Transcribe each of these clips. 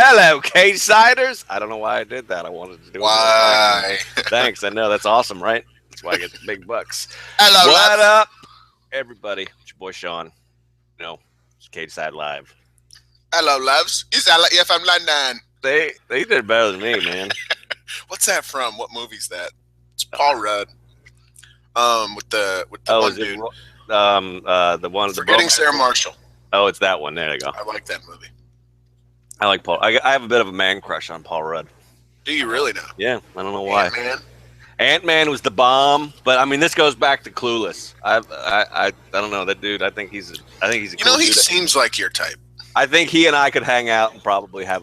Hello, Cagesiders. I don't know why I did that. I wanted to do it. Why? Thanks. I know that's awesome, right? That's why I get the big bucks. Hello, What lads. up, everybody? It's your boy Sean. You know, it's Cageside Live. Hello, loves. You sound like you're from London. They did better than me, man. What's that from? What movie's that? It's Paul Rudd. With the Oh, one is it dude. the one? Forgetting Sarah Marshall. Oh, it's that one. There you go. I like that movie. I like Paul. I have a bit of a man crush on Paul Rudd. Do you really now? Yeah, I don't know why. Man. Ant-Man was the bomb, but I mean, this goes back to Clueless. I don't know that dude. I think he's a You cool know, he dude. seems like your type. I think he and I could hang out and probably have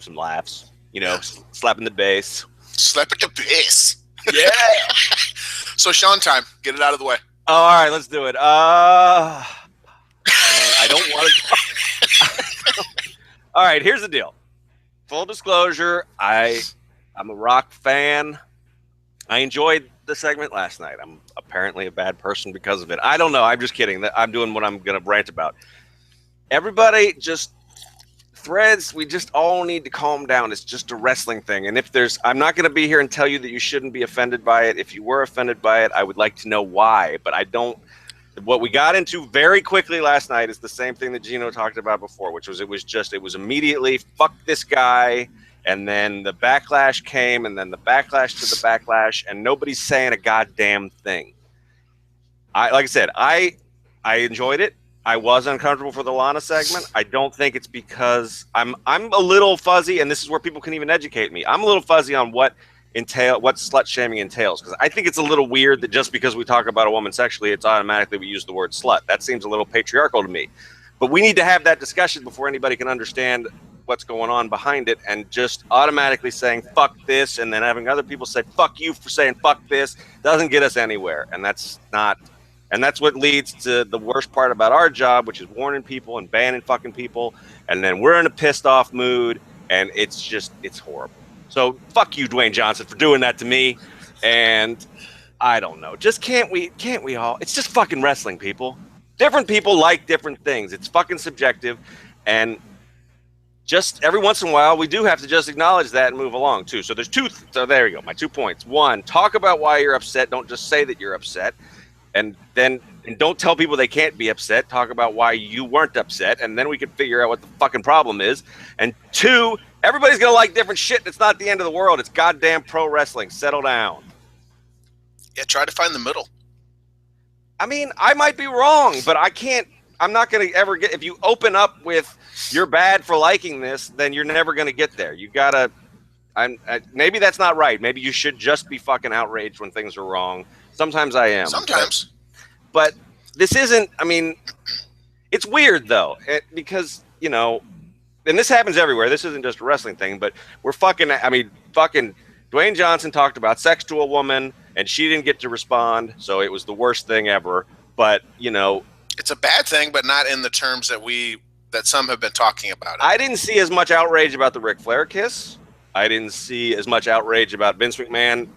some laughs. You know, slapping the bass. Slap at the bass. Yeah. So Sean time. Get it out of the way. Oh, all right, let's do it. Man, I don't want to. All right, here's the deal. Full disclosure, I'm a rock fan. I enjoyed the segment last night. I'm apparently a bad person because of it. I don't know. I'm just kidding. I'm doing what I'm going to rant about. Everybody just threads. We just all need to calm down. It's just a wrestling thing. And I'm not going to be here and tell you that you shouldn't be offended by it. If you were offended by it, I would like to know why. But I don't. What we got into very quickly last night is the same thing that Gino talked about before, which was it was immediately fuck this guy. And then the backlash came, and then the backlash to the backlash, and nobody's saying a goddamn thing. Like I said, I enjoyed it. I was uncomfortable for the Lana segment. I don't think it's because I'm a little fuzzy, and this is where people can even educate me. I'm a little fuzzy on what slut shaming entails, because I think it's a little weird that just because we talk about a woman sexually, it's automatically we use the word slut. That seems a little patriarchal to me. But we need to have that discussion before anybody can understand what's going on behind it, and just automatically saying fuck this and then having other people say fuck you for saying fuck this doesn't get us anywhere. And that's what leads to the worst part about our job, which is warning people and banning fucking people, and then we're in a pissed off mood, and it's horrible. So fuck you, Dwayne Johnson, for doing that to me. And I don't know, just can't we all, it's just fucking wrestling, people. Different people like different things. It's fucking subjective, and just every once in a while, we do have to just acknowledge that and move along, too. So there you go. My 2 points. One, talk about why you're upset. Don't just say that you're upset. And don't tell people they can't be upset. Talk about why you weren't upset. And then we can figure out what the fucking problem is. And two, everybody's going to like different shit. It's not the end of the world. It's goddamn pro wrestling. Settle down. Yeah, try to find the middle. I mean, I might be wrong, but I'm not going to ever get, if you open up with you're bad for liking this, then you're never going to get there. You got to, maybe that's not right. Maybe you should just be fucking outraged when things are wrong. Sometimes I am. Sometimes. But this isn't, I mean, it's weird though, because, you know, and this happens everywhere. This isn't just a wrestling thing, but fucking Dwayne Johnson talked about sex to a woman and she didn't get to respond. So it was the worst thing ever. But, you know, it's a bad thing, but not in the terms that some have been talking about it. I didn't see as much outrage about the Ric Flair kiss. I didn't see as much outrage about Vince McMahon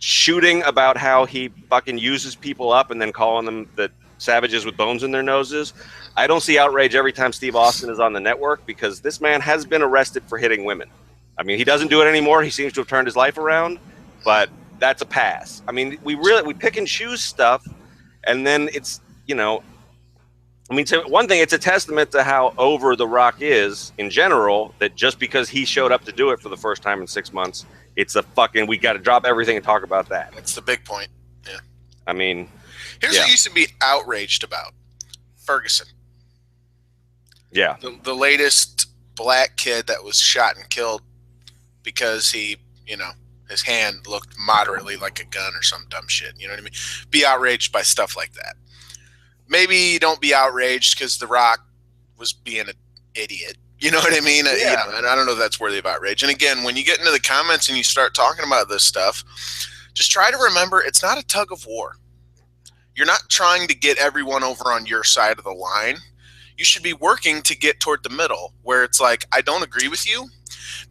shooting about how he fucking uses people up and then calling them the savages with bones in their noses. I don't see outrage every time Steve Austin is on the network, because this man has been arrested for hitting women. I mean, he doesn't do it anymore. He seems to have turned his life around, but that's a pass. I mean, we pick and choose stuff, and then it's, you know, I mean, one thing, it's a testament to how over The Rock is in general, that just because he showed up to do it for the first time in 6 months, it's a fucking, we got to drop everything and talk about that. That's the big point. Yeah. I mean, here's what you used to be outraged about. Ferguson. Yeah. The latest black kid that was shot and killed because he, you know, his hand looked moderately like a gun or some dumb shit. You know what I mean? Be outraged by stuff like that. Maybe don't be outraged because The Rock was being an idiot. You know what I mean? Yeah. You know, and I don't know if that's worthy of outrage. And again, when you get into the comments and you start talking about this stuff, just try to remember it's not a tug of war. You're not trying to get everyone over on your side of the line. You should be working to get toward the middle, where it's like, I don't agree with you,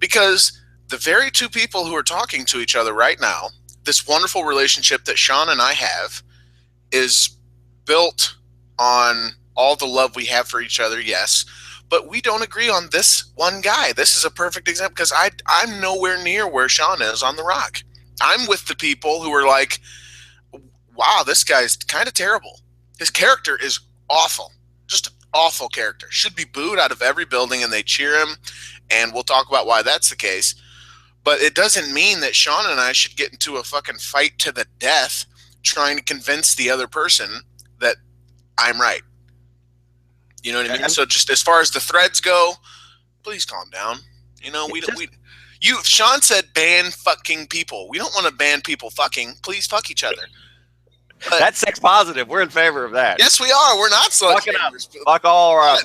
because the very two people who are talking to each other right now, this wonderful relationship that Sean and I have, is built on all the love we have for each other, yes, but we don't agree on this one guy. This is a perfect example because I'm nowhere near where Sean is on The Rock. I'm with the people who are like, wow, this guy's kind of terrible. His character is awful. Just an awful character. Should be booed out of every building, and they cheer him, and we'll talk about why that's the case. But it doesn't mean that Sean and I should get into a fucking fight to the death trying to convince the other person that I'm right. You know what I mean? So just as far as the threads go, please calm down. You know, Sean said ban fucking people. We don't want to ban people fucking. Please fuck each other. But that's sex positive. We're in favor of that. Yes, we are. We're not slut shamers. Fuck all around.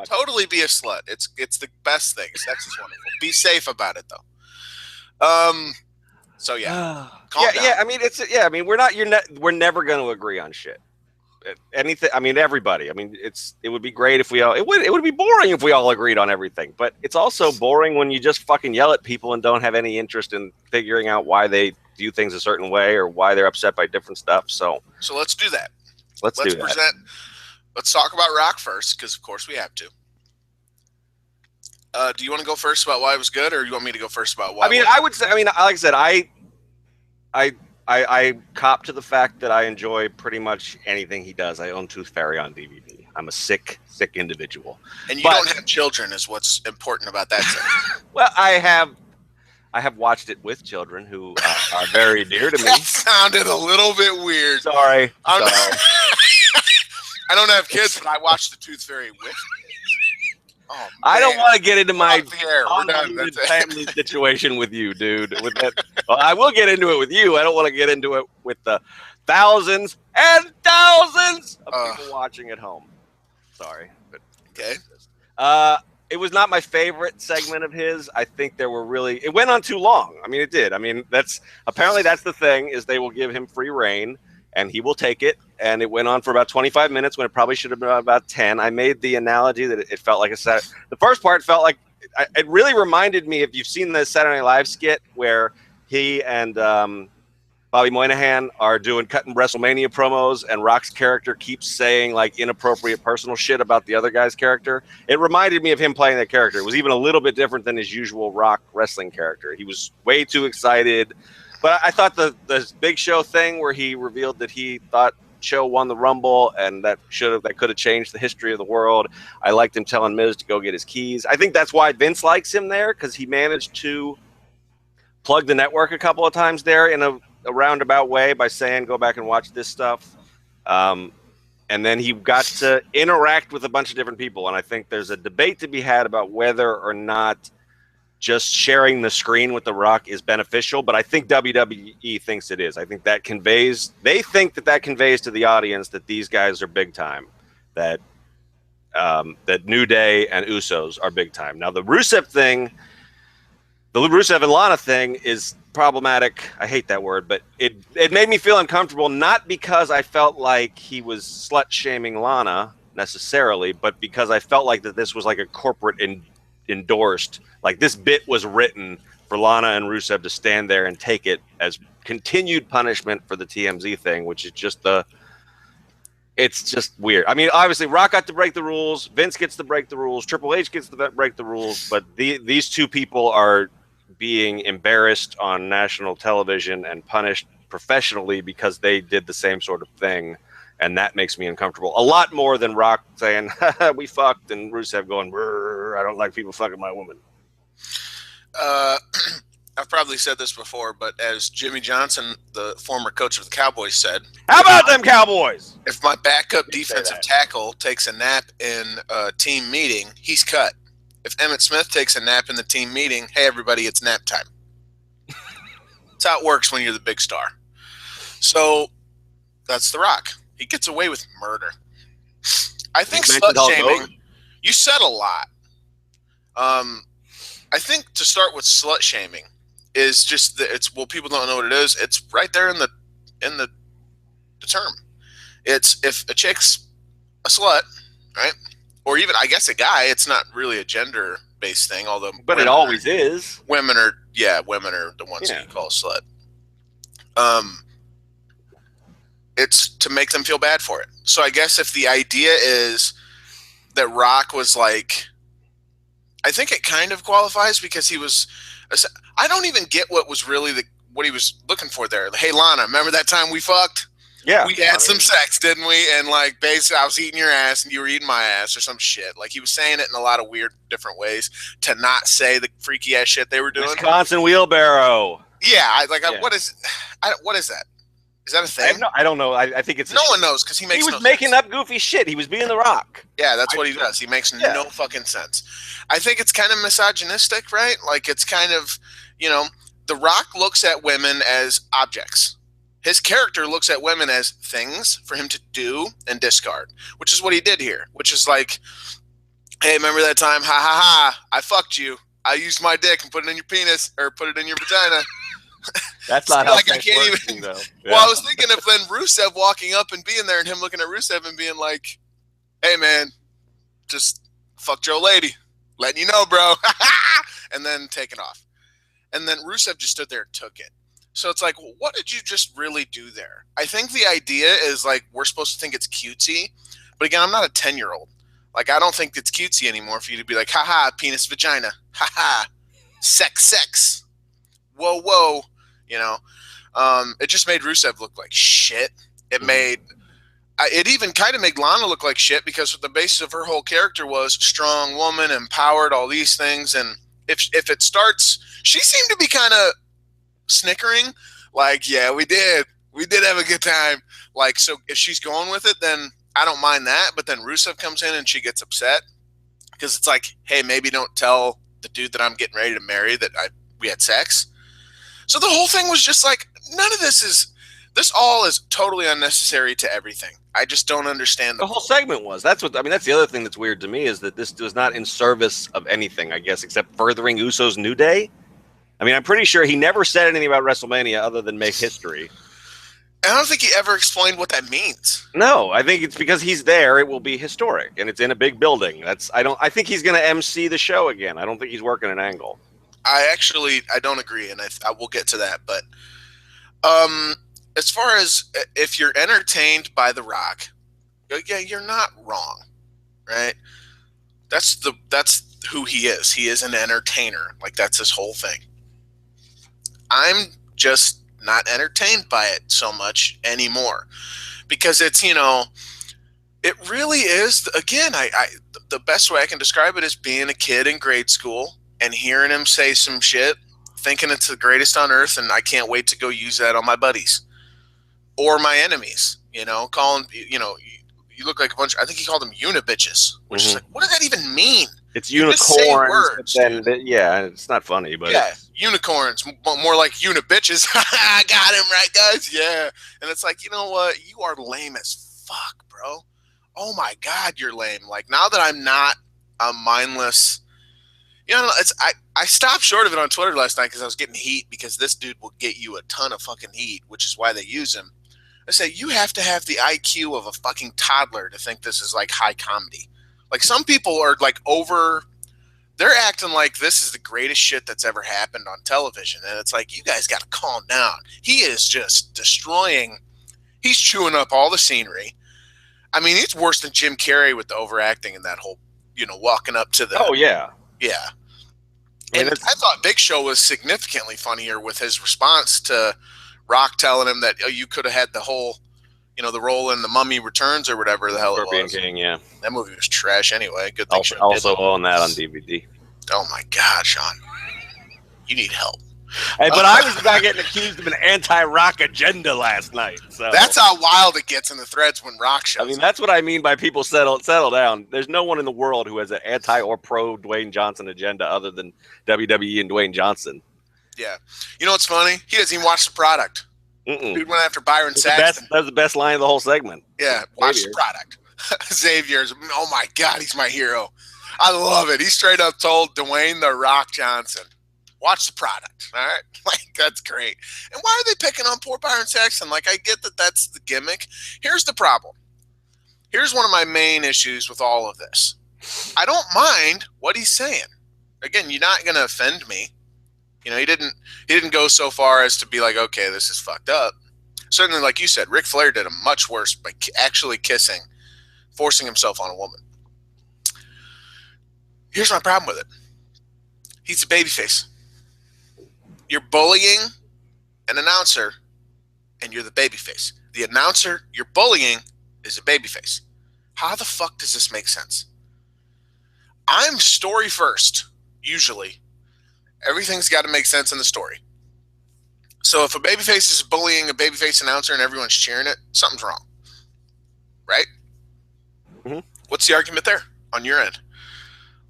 Totally be a slut. It's the best thing. Sex is wonderful. Be safe about it though. So yeah. Calm down. I mean I mean we're never going to agree on shit. Anything. I mean everybody. I mean it would be great if we all. It would be boring if we all agreed on everything. But it's also boring when you just fucking yell at people and don't have any interest in figuring out why they do things a certain way or why they're upset by different stuff. So let's do that. Let's do that. Let's talk about Rock first, because of course we have to. Do you want to go first about why it was good, or you want me to go first about why? I mean, I would say. I mean, like I said, I cop to the fact that I enjoy pretty much anything he does. I own Tooth Fairy on DVD. I'm a sick individual. And you don't have children, is what's important about that. Well, I have watched it with children who are very dear to me. That sounded a little bit weird. Sorry. I don't have kids, but I watched the Tooth Fairy with. Oh, I don't want to get into my family situation with you, dude. With that, well, I will get into it with you. I don't want to get into it with the thousands and thousands of people watching at home. Sorry. But, okay. It was not my favorite segment of his. I think it went on too long. I mean, it did. I mean, apparently that's the thing, is they will give him free reign and he will take it. And it went on for about 25 minutes when it probably should have been about 10. I made the analogy that it felt like the first part felt like, it really reminded me, if you've seen the Saturday Night Live skit where he and Bobby Moynihan are cutting WrestleMania promos, and Rock's character keeps saying like inappropriate personal shit about the other guy's character. It reminded me of him playing that character. It was even a little bit different than his usual Rock wrestling character. He was way too excited. But I thought the Big Show thing where he revealed that he thought Show won the Rumble and that could have changed the history of the world. I liked him telling Miz to go get his keys. I think that's why Vince likes him there, because he managed to plug the network a couple of times there in a roundabout way by saying, go back and watch this stuff. And then he got to interact with a bunch of different people. And I think there's a debate to be had about whether or not just sharing the screen with The Rock is beneficial. But I think WWE thinks it is. I think they think that conveys to the audience that these guys are big time, that New Day and Usos are big time. Now, the Rusev and Lana thing is problematic. I hate that word, but it made me feel uncomfortable, not because I felt like he was slut-shaming Lana necessarily, but because I felt like that this was like a corporate endorsed, like this bit was written for Lana and Rusev to stand there and take it as continued punishment for the TMZ thing, which is it's just weird. I mean, obviously Rock got to break the rules, Vince gets to break the rules, Triple H gets to break the rules, but these two people are being embarrassed on national television and punished professionally because they did the same sort of thing, and that makes me uncomfortable a lot more than Rock saying we fucked and Rusev going, I don't like people fucking my woman. I've probably said this before, but as Jimmy Johnson, the former coach of the Cowboys, said, how about them Cowboys? If my backup defensive tackle takes a nap in a team meeting, he's cut. If Emmitt Smith takes a nap in the team meeting, hey, everybody, it's nap time. That's how it works when you're the big star. So that's The Rock. He gets away with murder. I think slut-shaming, you said a lot. I think to start with slut-shaming is just people don't know what it is. It's right there in the term. It's if a chick's a slut, right? Or even, I guess, a guy. It's not really a gender-based thing, although. But it always is. Women are the ones that you call a slut. It's to make them feel bad for it. So I guess if the idea is that Rock was like, I think it kind of qualifies because he was. I don't even get what was really what he was looking for there. Hey, Lana, remember that time we fucked? Yeah, we had some sex, didn't we? And like, basically, I was eating your ass and you were eating my ass or some shit. Like, he was saying it in a lot of weird, different ways to not say the freaky ass shit they were doing. Wisconsin wheelbarrow. Yeah, what is that? Is that a thing? I don't know. I think it's no one knows because he was making up goofy shit. He was being The Rock. Yeah, that's what he does. He makes no fucking sense. I think it's kind of misogynistic, right? Like, it's kind of, The Rock looks at women as objects. His character looks at women as things for him to do and discard, which is what he did here, which is like, hey, remember that time? Ha ha ha. I fucked you. I used my dick and put it in your penis or put it in your vagina. That's not how like I can't even. Though. Yeah. Well, I was thinking of then Rusev walking up and being there and him looking at Rusev and being like, hey, man, just fucked your old lady. Letting you know, bro. And then taking off. And then Rusev just stood there and took it. So it's like, well, what did you just really do there? I think the idea is like we're supposed to think it's cutesy. But again, I'm not a 10-year-old. Like, I don't think it's cutesy anymore for you to be like, ha-ha, penis, vagina. Ha-ha, sex. Whoa, whoa. It just made Rusev look like shit. It even kind of made Lana look like shit because the basis of her whole character was strong woman, empowered, all these things. And if it starts, she seemed to be kind of snickering, like, yeah, we did have a good time. Like, so if she's going with it, then I don't mind that. But then Rusev comes in and she gets upset because it's like, hey, maybe don't tell the dude that I'm getting ready to marry that we had sex. So the whole thing was just like, none of this all is totally unnecessary to everything. I just don't understand. The whole segment was. That's the other thing that's weird to me is that this was not in service of anything, I guess, except furthering Uso's New Day. I mean, I'm pretty sure he never said anything about WrestleMania other than make history. I don't think he ever explained what that means. No, I think it's because he's there. It will be historic, and it's in a big building. I think he's going to MC the show again. I don't think he's working an angle. I don't agree, and I will get to that. But as far as if you're entertained by The Rock, yeah, you're not wrong, right? That's who he is. He is an entertainer. Like, that's his whole thing. I'm just not entertained by it so much anymore because it's, it really is, again, the best way I can describe it is being a kid in grade school and hearing him say some shit, thinking it's the greatest on earth, and I can't wait to go use that on my buddies or my enemies, calling, you look like a bunch, I think he called them unibitches, which is like, what does that even mean? It's unicorns, words, yeah, it's not funny, but yeah, unicorns, more like unibitches. I got him right, guys. Yeah, and it's like, you know what? You are lame as fuck, bro. Oh my god, you're lame. Like, now that I'm not a mindless, I stopped short of it on Twitter last night because I was getting heat because this dude will get you a ton of fucking heat, which is why they use him. I say you have to have the IQ of a fucking toddler to think this is like high comedy. Like, some people are like they're acting like this is the greatest shit that's ever happened on television. And it's like, you guys got to calm down. He is just he's chewing up all the scenery. I mean, it's worse than Jim Carrey with the overacting and that whole, walking up to the. Oh, yeah. Yeah. And I thought Big Show was significantly funnier with his response to Rock telling him that, oh, you could have had the whole, the role in The Mummy Returns or whatever the hell Scorpion it was. King, yeah. That movie was trash anyway. Good thing I also own that on DVD. Oh my God, Sean. You need help. Hey, but I was not getting accused of an anti-Rock agenda last night. So that's how wild it gets in the threads when Rock shows. I mean, that's what I mean by people settle down. There's no one in the world who has an anti or pro Dwayne Johnson agenda other than WWE and Dwayne Johnson. Yeah. You know what's funny? He doesn't even watch the product. Dude went after Byron Saxton. That was the best line of the whole segment. Yeah, watch the product. Xavier's, oh my God, he's my hero. I love it. He straight up told Dwayne The Rock Johnson, watch the product. All right? Like, that's great. And why are they picking on poor Byron Saxton? Like, I get that that's the gimmick. Here's the problem. Here's one of my main issues with all of this. I don't mind what he's saying. Again, you're not going to offend me. He didn't go so far as to be like, okay, this is fucked up. Certainly, like you said, Ric Flair did a much worse by actually kissing, forcing himself on a woman. Here's my problem with it. He's a babyface. You're bullying an announcer, and you're the babyface. The announcer you're bullying is a babyface. How the fuck does this make sense? I'm story first, usually. Everything's got to make sense in the story. So if a babyface is bullying a babyface announcer and everyone's cheering it, something's wrong. Right? Mm-hmm. What's the argument there on your end?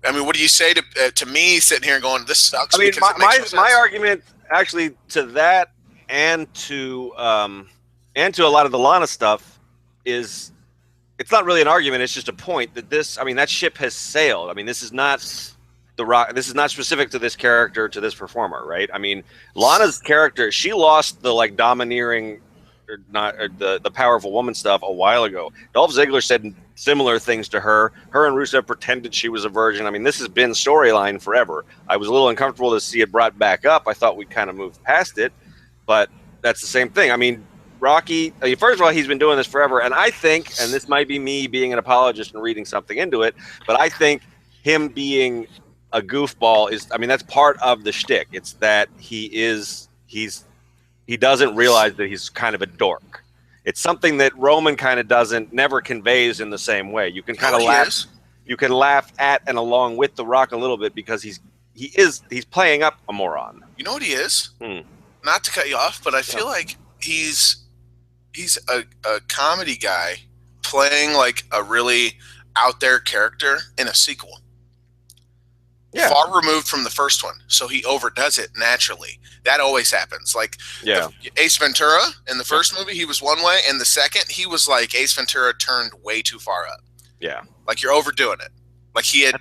I mean, what do you say to me sitting here going, this sucks? I mean, my argument actually to that and to a lot of the Lana stuff is it's not really an argument. It's just a point that that ship has sailed. I mean, this is not The Rock. This is not specific to this character, to this performer, right? I mean, Lana's character, she lost the like domineering or the powerful woman stuff a while ago. Dolph Ziggler said similar things to her. Her and Rusev pretended she was a virgin. I mean, this has been storyline forever. I was a little uncomfortable to see it brought back up. I thought we'd kind of moved past it, but that's the same thing. I mean, Rocky, first of all, he's been doing this forever, and I think, and this might be me being an apologist and reading something into it, but I think him being a goofball that's part of the shtick. It's that he doesn't realize that he's kind of a dork. It's something that Roman kind of never conveys in the same way. You can kind of laugh. You can laugh at and along with The Rock a little bit because he's playing up a moron. You know what he is? Not to cut you off, but I feel like he's a comedy guy playing like a really out there character in a sequel. Yeah. Far removed from the first one, so he overdoes it naturally. That always happens. Like Ace Ventura in the first movie, he was one way, and the second, he was like Ace Ventura turned way too far up. Yeah, like you're overdoing it. Like he had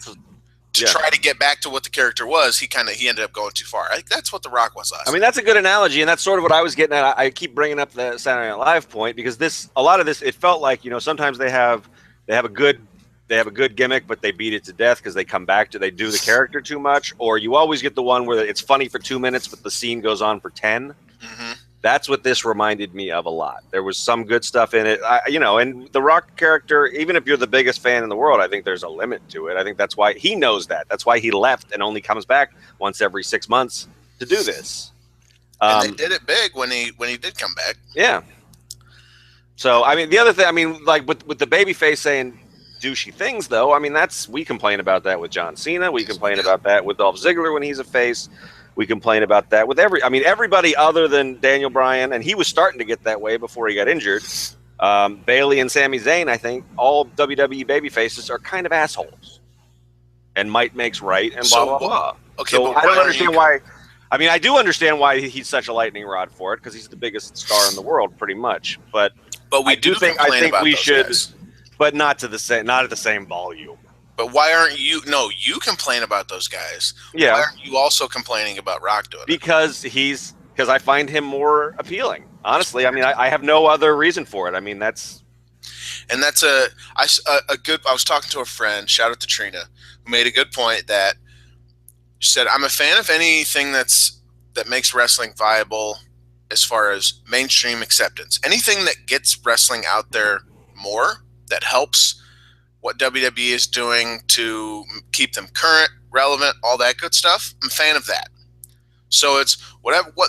try to get back to what the character was. He ended up going too far. I think that's what The Rock was last. I mean, that's a good analogy, and that's sort of what I was getting at. I keep bringing up the Saturday Night Live point because a lot of this, it felt like sometimes they have a good gimmick, but they beat it to death because they do the character too much, or you always get the one where it's funny for 2 minutes, but the scene goes on for 10. Mm-hmm. That's what this reminded me of a lot. There was some good stuff in it, and the Rock character, even if you're the biggest fan in the world, I think there's a limit to it. I think that's why he knows that. That's why he left and only comes back once every 6 months to do this. And they did it big when he did come back. Yeah. So, I mean, the other thing, like with the babyface saying douchey things, though, we complain about that with John Cena. We complain about that with Dolph Ziggler when he's a face. We complain about that with everybody other than Daniel Bryan, and he was starting to get that way before he got injured. Bayley and Sami Zayn, I think, all WWE baby faces are kind of assholes. And might makes right, and blah, blah, blah. Okay, so I don't understand why. I do understand why he's such a lightning rod for it, because he's the biggest star in the world, pretty much. But I think we should. Guys. But not at the same volume. But why aren't you? No, you complain about those guys. Yeah. Why aren't you also complaining about Rock doing it? Because I find him more appealing. Honestly, I have no other reason for it. I was talking to a friend, shout out to Trina, who made a good point that she said, I'm a fan of anything that makes wrestling viable as far as mainstream acceptance. Anything that gets wrestling out there more, that helps what WWE is doing to keep them current, relevant, all that good stuff. I'm a fan of that. So it's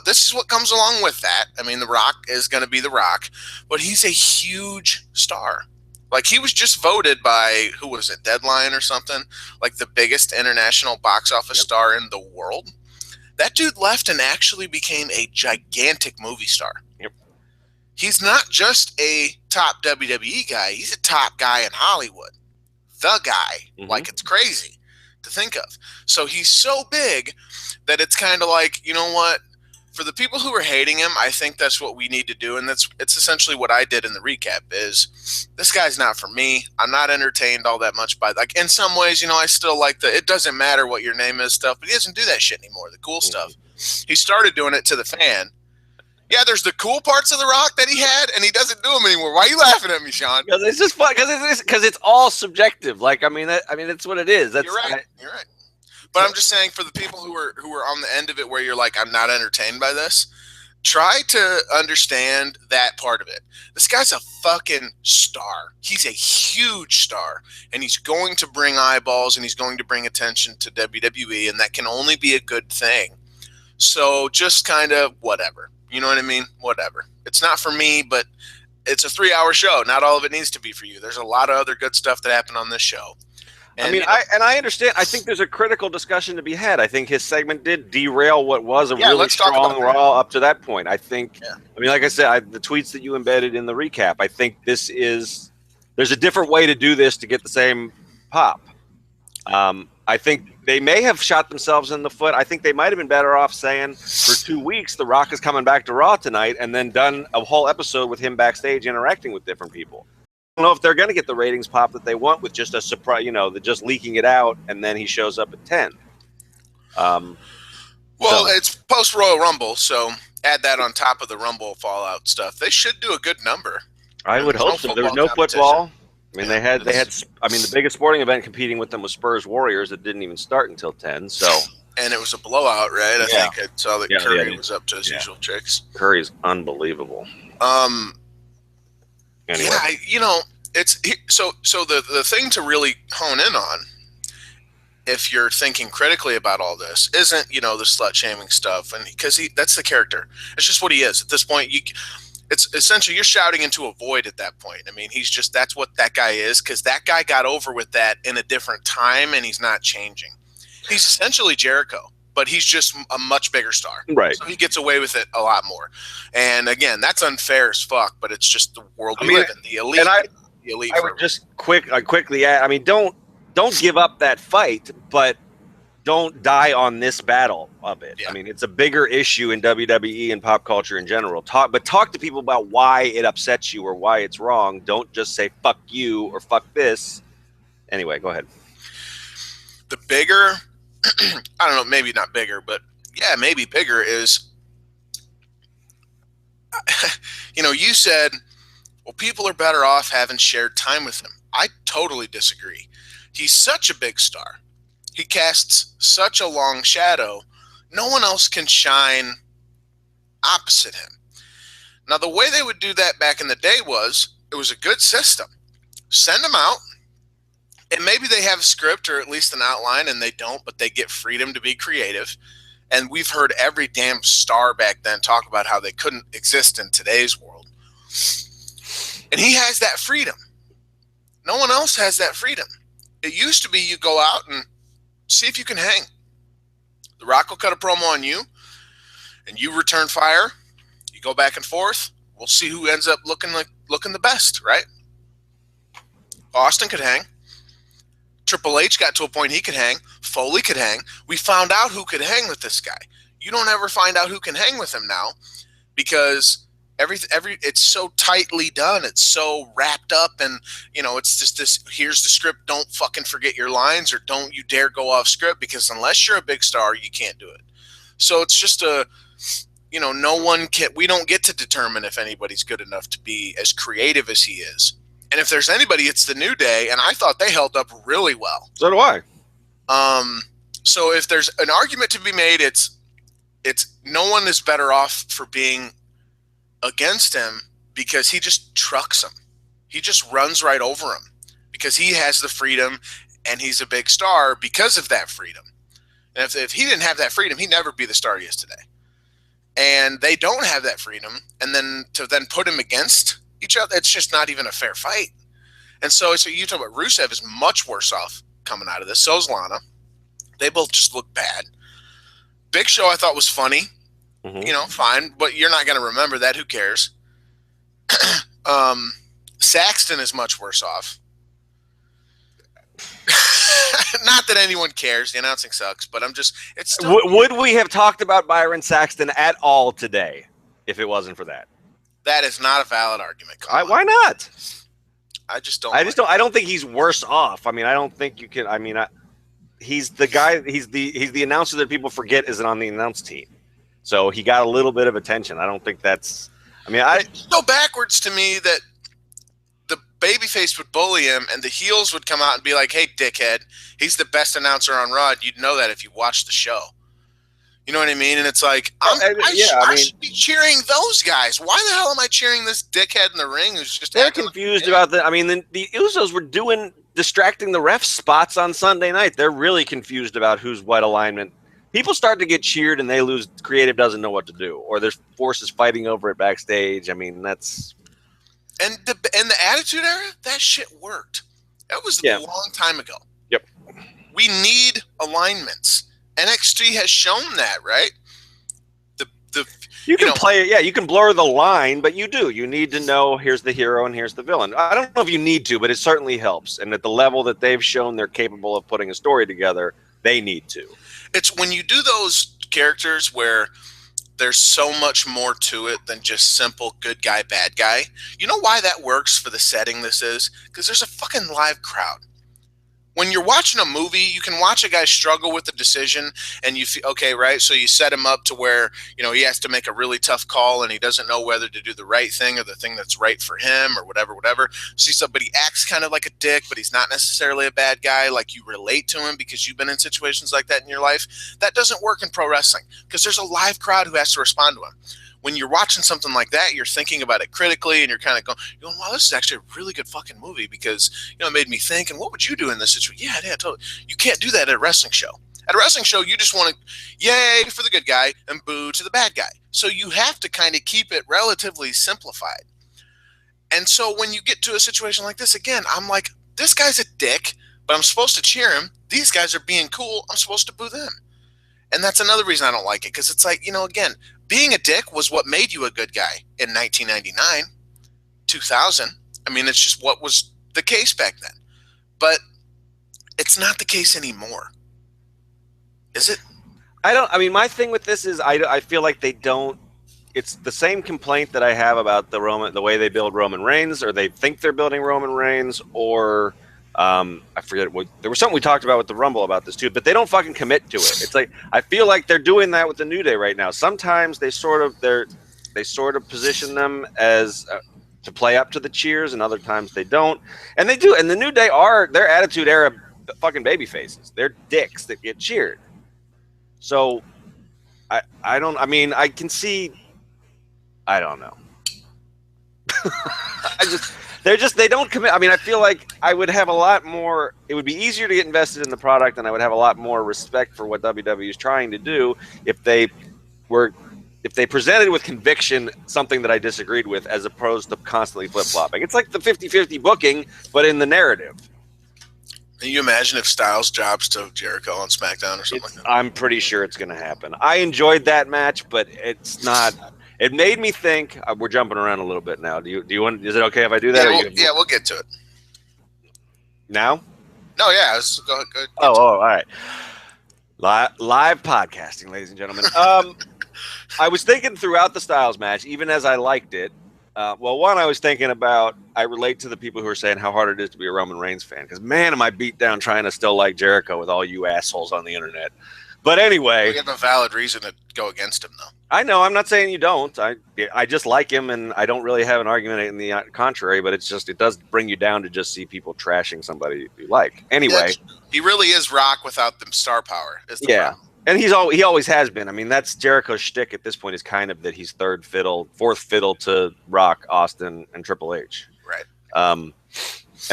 this is what comes along with that. The Rock is going to be The Rock, but he's a huge star. Like, he was just voted by, who was it, Deadline or something, like the biggest international box office star in the world. That dude left and actually became a gigantic movie star. Yep. He's not just a top WWE guy. He's a top guy in Hollywood. The guy. Mm-hmm. Like, it's crazy to think of. So he's so big that it's kind of like, you know what? For the people who are hating him, I think that's what we need to do. And it's essentially what I did in the recap is, this guy's not for me. I'm not entertained all that much by, like, in some ways, I still like it doesn't matter what your name is stuff, but he doesn't do that shit anymore. The cool stuff. He started doing it to the fan. Yeah, there's the cool parts of The Rock that he had, and he doesn't do them anymore. Why are you laughing at me, Sean? Because it's just fun. Because it's all subjective. Like, that's what it is. You're right. You're right. But I'm just saying, for the people who are on the end of it, where you're like, I'm not entertained by this, Try to understand that part of it. This guy's a fucking star. He's a huge star, and he's going to bring eyeballs and he's going to bring attention to WWE, and that can only be a good thing. So just kind of whatever. You know what I mean? Whatever. It's not for me, but it's a 3-hour show. Not all of it needs to be for you. There's a lot of other good stuff that happened on this show. And, I understand. I think there's a critical discussion to be had. I think his segment did derail what was a really strong Raw up to that point. I think, I mean, like I said, the tweets that you embedded in the recap, I think there's a different way to do this to get the same pop. I think they may have shot themselves in the foot. I think they might have been better off saying for 2 weeks, The Rock is coming back to Raw tonight, and then done a whole episode with him backstage interacting with different people. I don't know if they're going to get the ratings pop that they want with just a surprise, just leaking it out, and then he shows up at 10. It's post Royal Rumble, so add that on top of the Rumble Fallout stuff. They should do a good number. I would hope so. There was no football. I mean, they had. I mean, the biggest sporting event competing with them was Spurs Warriors. That didn't even start until 10. So. And it was a blowout, right? I think I saw that Curry was up to his usual tricks. Curry's unbelievable. Anyway. Yeah, it's so the thing to really hone in on, if you're thinking critically about all this, isn't the slut shaming stuff, and because that's the character. It's just what he is at this point. It's essentially you're shouting into a void at that point. I mean, that's what that guy is, because that guy got over with that in a different time, and he's not changing. He's essentially Jericho, but he's just a much bigger star. Right. So he gets away with it a lot more. And again, that's unfair as fuck, but it's just the world we live in. The elite. And the elite. I would just quickly add, I mean, don't give up that fight, but don't die on this battle of it. Yeah. I mean, it's a bigger issue in WWE and pop culture in general. Talk to people about why it upsets you or why it's wrong. Don't just say fuck you or fuck this. Anyway, go ahead. The bigger, I don't know, maybe not bigger, but yeah, maybe bigger is, you said, well, people are better off having shared time with him. I totally disagree. He's such a big star. He casts such a long shadow. No one else can shine opposite him. Now, the way they would do that back in the day was, it was a good system. Send him out. And maybe they have a script or at least an outline, and they don't, but they get freedom to be creative. And we've heard every damn star back then talk about how they couldn't exist in today's world. And he has that freedom. No one else has that freedom. It used to be you go out and see if you can hang. The Rock will cut a promo on you, and you return fire. You go back and forth. We'll see who ends up looking the best, right? Austin could hang. Triple H got to a point he could hang. Foley could hang. We found out who could hang with this guy. You don't ever find out who can hang with him now, because it's so tightly done. It's so wrapped up, and it's just this. Here's the script. Don't fucking forget your lines, or don't you dare go off script, because unless you're a big star, you can't do it. So it's just no one can. We don't get to determine if anybody's good enough to be as creative as he is. And if there's anybody, it's the New Day, and I thought they held up really well. So do I. So if there's an argument to be made, it's no one is better off for being against him, because he just trucks him. He just runs right over him because he has the freedom, and he's a big star because of that freedom. And if he didn't have that freedom, he'd never be the star he is today. And they don't have that freedom, and then to put him against each other, it's just not even a fair fight. And so you talk about Rusev is much worse off coming out of this. So's Lana. They both just look bad. Big Show I thought was funny. Mm-hmm. Fine, but you're not going to remember that. Who cares? Saxton is much worse off. Not that anyone cares. The announcing sucks, but it's still. Would we have talked about Byron Saxton at all today if it wasn't for that? That is not a valid argument. Why not? I just don't. I don't think he's worse off. I mean, I don't think you can. I mean, he's the guy. He's the announcer that people forget isn't on the announce team. So he got a little bit of attention. I don't think that's. I mean, it's so backwards to me that the babyface would bully him, and the heels would come out and be like, "Hey, dickhead, he's the best announcer on Raw." You'd know that if you watched the show. You know what I mean? And it's like, I should be cheering those guys. Why the hell am I cheering this dickhead in the ring who's just They're confused about the. I mean, the Usos were distracting the ref spots on Sunday night. They're really confused about who's what alignment. People start to get cheered and they lose. Creative doesn't know what to do, or there's forces fighting over it backstage. I mean, that's. And the Attitude Era, that shit worked. That was a long time ago. Yep. We need alignments. NXT has shown that, right? You can play it, you can blur the line, but you need to know here's the hero and here's the villain. I don't know if you need to, but it certainly helps. And at the level that they've shown they're capable of putting a story together, they need to. It's when you do those characters where there's so much more to it than just simple good guy, bad guy. You know why that works for the setting this is? Because there's a fucking live crowd. When you're watching a movie, you can watch a guy struggle with a decision and you feel, okay, right? So you set him up to where, he has to make a really tough call and he doesn't know whether to do the right thing or the thing that's right for him or whatever. See somebody acts kind of like a dick, but he's not necessarily a bad guy. Like you relate to him because you've been in situations like that in your life. That doesn't work in pro wrestling because there's a live crowd who has to respond to him. When you're watching something like that, you're thinking about it critically and you're kind of going, wow, this is actually a really good fucking movie because, it made me think, and what would you do in this situation? Yeah, totally. You can't do that at a wrestling show. At a wrestling show, you just want to yay for the good guy and boo to the bad guy. So you have to kind of keep it relatively simplified. And so when you get to a situation like this, again, I'm like, this guy's a dick, but I'm supposed to cheer him. These guys are being cool. I'm supposed to boo them. And that's another reason I don't like it because it's like, again, being a dick was what made you a good guy in 1999, 2000. I mean, it's just what was the case back then. But it's not the case anymore. Is it? My thing with this is I feel like they don't. It's the same complaint that I have about the way they build Roman Reigns, or they think they're building Roman Reigns, or I forget what there was something we talked about with the Rumble about this too, but they don't fucking commit to it. It's like I feel like they're doing that with the New Day right now. Sometimes they sort of position them as to play up to the cheers, and other times they don't. And they do. And the New Day are their Attitude Era fucking baby faces. They're dicks that get cheered. So I can see. I don't know. They don't commit. I mean, I feel like I would have a lot more. It would be easier to get invested in the product, and I would have a lot more respect for what WWE is trying to do if they presented with conviction something that I disagreed with, as opposed to constantly flip-flopping. It's like the 50-50 booking, but in the narrative. Can you imagine if Styles drops to Jericho on SmackDown or something like that? I'm pretty sure it's going to happen. I enjoyed that match, but it's not. It made me think. We're jumping around a little bit now. Do you want? Is it okay if I do that? Yeah, we'll get to it. Now? No, yeah. Go ahead. All right. Live podcasting, ladies and gentlemen. I was thinking throughout the Styles match, even as I liked it. I was thinking about. I relate to the people who are saying how hard it is to be a Roman Reigns fan, because man, am I beat down trying to still like Jericho with all you assholes on the internet. But anyway, we have a valid reason to go against him, though. I know. I'm not saying you don't. I just like him, and I don't really have an argument in the contrary. But it's just it does bring you down to just see people trashing somebody you like. Anyway, he really is Rock without the star power. Yeah, and he always has been. I mean, that's Jericho's shtick at this point, is kind of that he's fourth fiddle to Rock, Austin, and Triple H. Right. And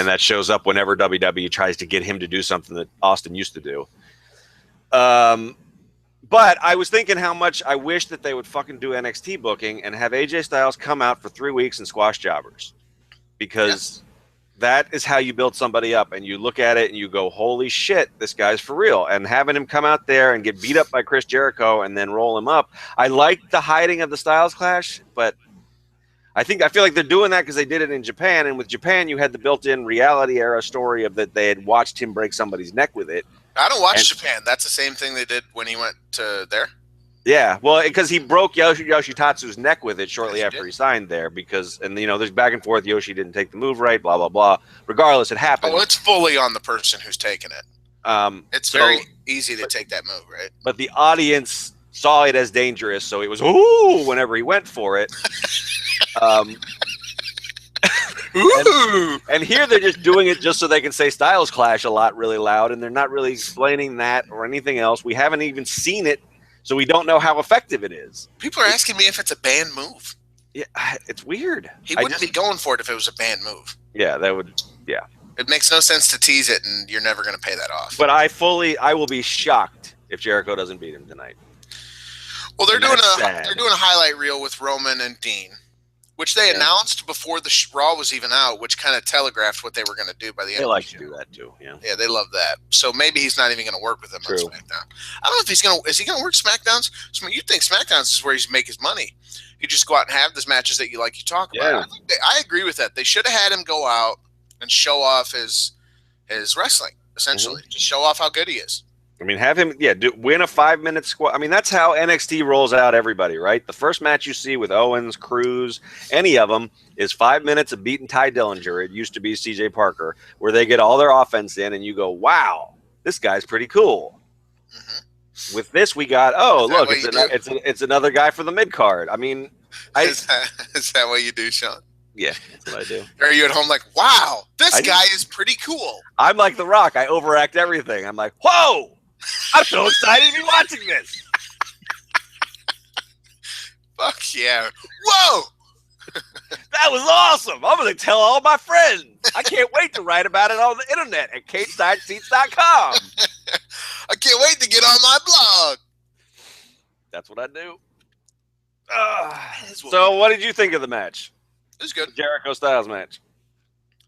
that shows up whenever WWE tries to get him to do something that Austin used to do. But I was thinking how much I wish that they would fucking do NXT booking and have AJ Styles come out for 3 weeks and squash jobbers, because that is how you build somebody up, and you look at it and you go, holy shit, this guy's for real. And having him come out there and get beat up by Chris Jericho and then roll him up. I like the hiding of the Styles Clash, but I feel like they're doing that because they did it in Japan, and with Japan you had the built-in reality era story of that they had watched him break somebody's neck with it. I don't watch Japan. That's the same thing they did when he went to there? Yeah, well, because he broke Yoshitatsu's neck with it shortly after he signed there, and there's back and forth. Yoshi didn't take the move right, blah, blah, blah. Regardless, it happened. Oh, it's fully on the person who's taking it. It's very easy to take that move, right? But the audience saw it as dangerous, so it was, ooh, whenever he went for it. And here they're just doing it just so they can say Styles Clash a lot really loud, and they're not really explaining that or anything else. We haven't even seen it So we don't know how effective it is. People are asking me if it's a banned move. Yeah, it's weird. He wouldn't be going for it if it was a banned move. Yeah, that would. Yeah, it makes no sense to tease it, and you're never going to pay that off. But I will be shocked if Jericho doesn't beat him tonight. Well, they're doing a highlight reel with Roman and Dean, which they announced before the Raw was even out, which kind of telegraphed what they were going to do by the end. They like to do that too. Yeah, they love that. So maybe he's not even going to work with them on SmackDown. I don't know if he's going to. Is he going to work SmackDowns? So you think SmackDowns is where he's make his money? You just go out and have those matches that you like. You talk about. I agree with that. They should have had him go out and show off his wrestling. Essentially, just show off how good he is. I mean, have him, win a 5-minute squat. I mean, that's how NXT rolls out everybody, right? The first match you see with Owens, Cruz, any of them is 5 minutes of beating Ty Dillinger. It used to be CJ Parker, where they get all their offense in, and you go, wow, this guy's pretty cool. Mm-hmm. With this, we got, look, it's another guy for the midcard. I mean, is that what you do, Sean? Yeah, that's what I do. Or are you at home like, wow, this guy is pretty cool? I'm like The Rock. I overact everything. I'm like, whoa, I'm so excited to be watching this. Fuck yeah. Whoa! That was awesome. I'm going to tell all my friends. I can't wait to write about it on the internet at CagesideSeats.com. I can't wait to get on my blog. That's what I do. So what did you think of the match? It was good. The Jericho Styles match.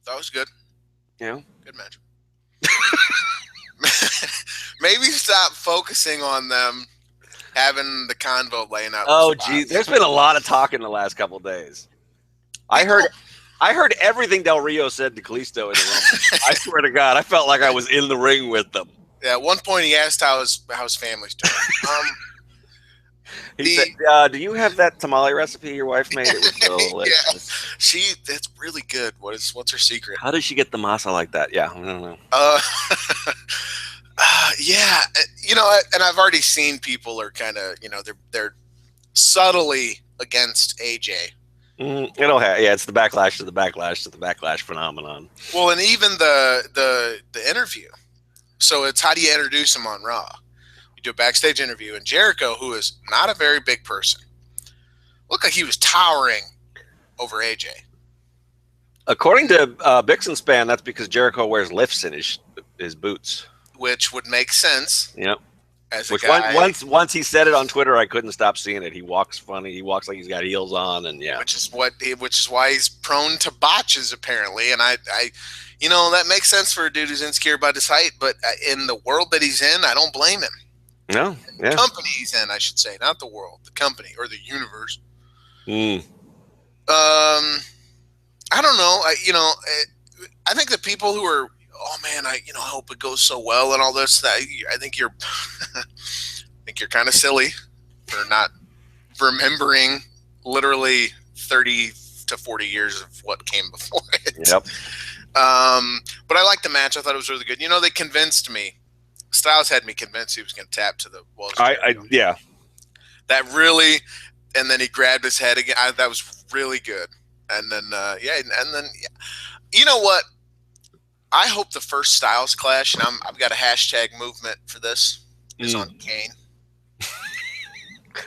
That was good. Yeah. Good match. Maybe stop focusing on them having the convo laying out. Oh, geez. There's been a lot of talk in the last couple of days. I heard everything Del Rio said to Kalisto in the Rumble. I swear to God, I felt like I was in the ring with them. Yeah, at one point he asked how his family's doing. He said, do you have that tamale recipe your wife made? It was delicious. Yeah, that's really good. What's her secret? How does she get the masa like that? Yeah, I don't know. Yeah, and I've already seen people are kind of, they're subtly against AJ. It's the backlash to the backlash to the backlash phenomenon. Well, and even the interview. So it's how do you introduce him on Raw? You do a backstage interview, and Jericho, who is not a very big person, looked like he was towering over AJ. According to Bixen Span, that's because Jericho wears lifts in his boots. Which would make sense. Yep. As a guy, once he said it on Twitter, I couldn't stop seeing it. He walks funny. He walks like he's got heels on, and which is why he's prone to botches apparently. And I that makes sense for a dude who's insecure about his height. But in the world that he's in, I don't blame him. No, the company he's in, I should say, not the world, the company or the universe. I don't know. I think the people who are, oh man, I hope it goes so well and all this. I think you're kind of silly for not remembering literally 30 to 40 years of what came before it. Yep. But I liked the match. I thought it was really good. They convinced me. Styles had me convinced he was going to tap to the walls. Yeah. That really, and then he grabbed his head again. That was really good. And then, you know what? I hope the first Styles clash, and I've got a hashtag movement for this, is on Kane.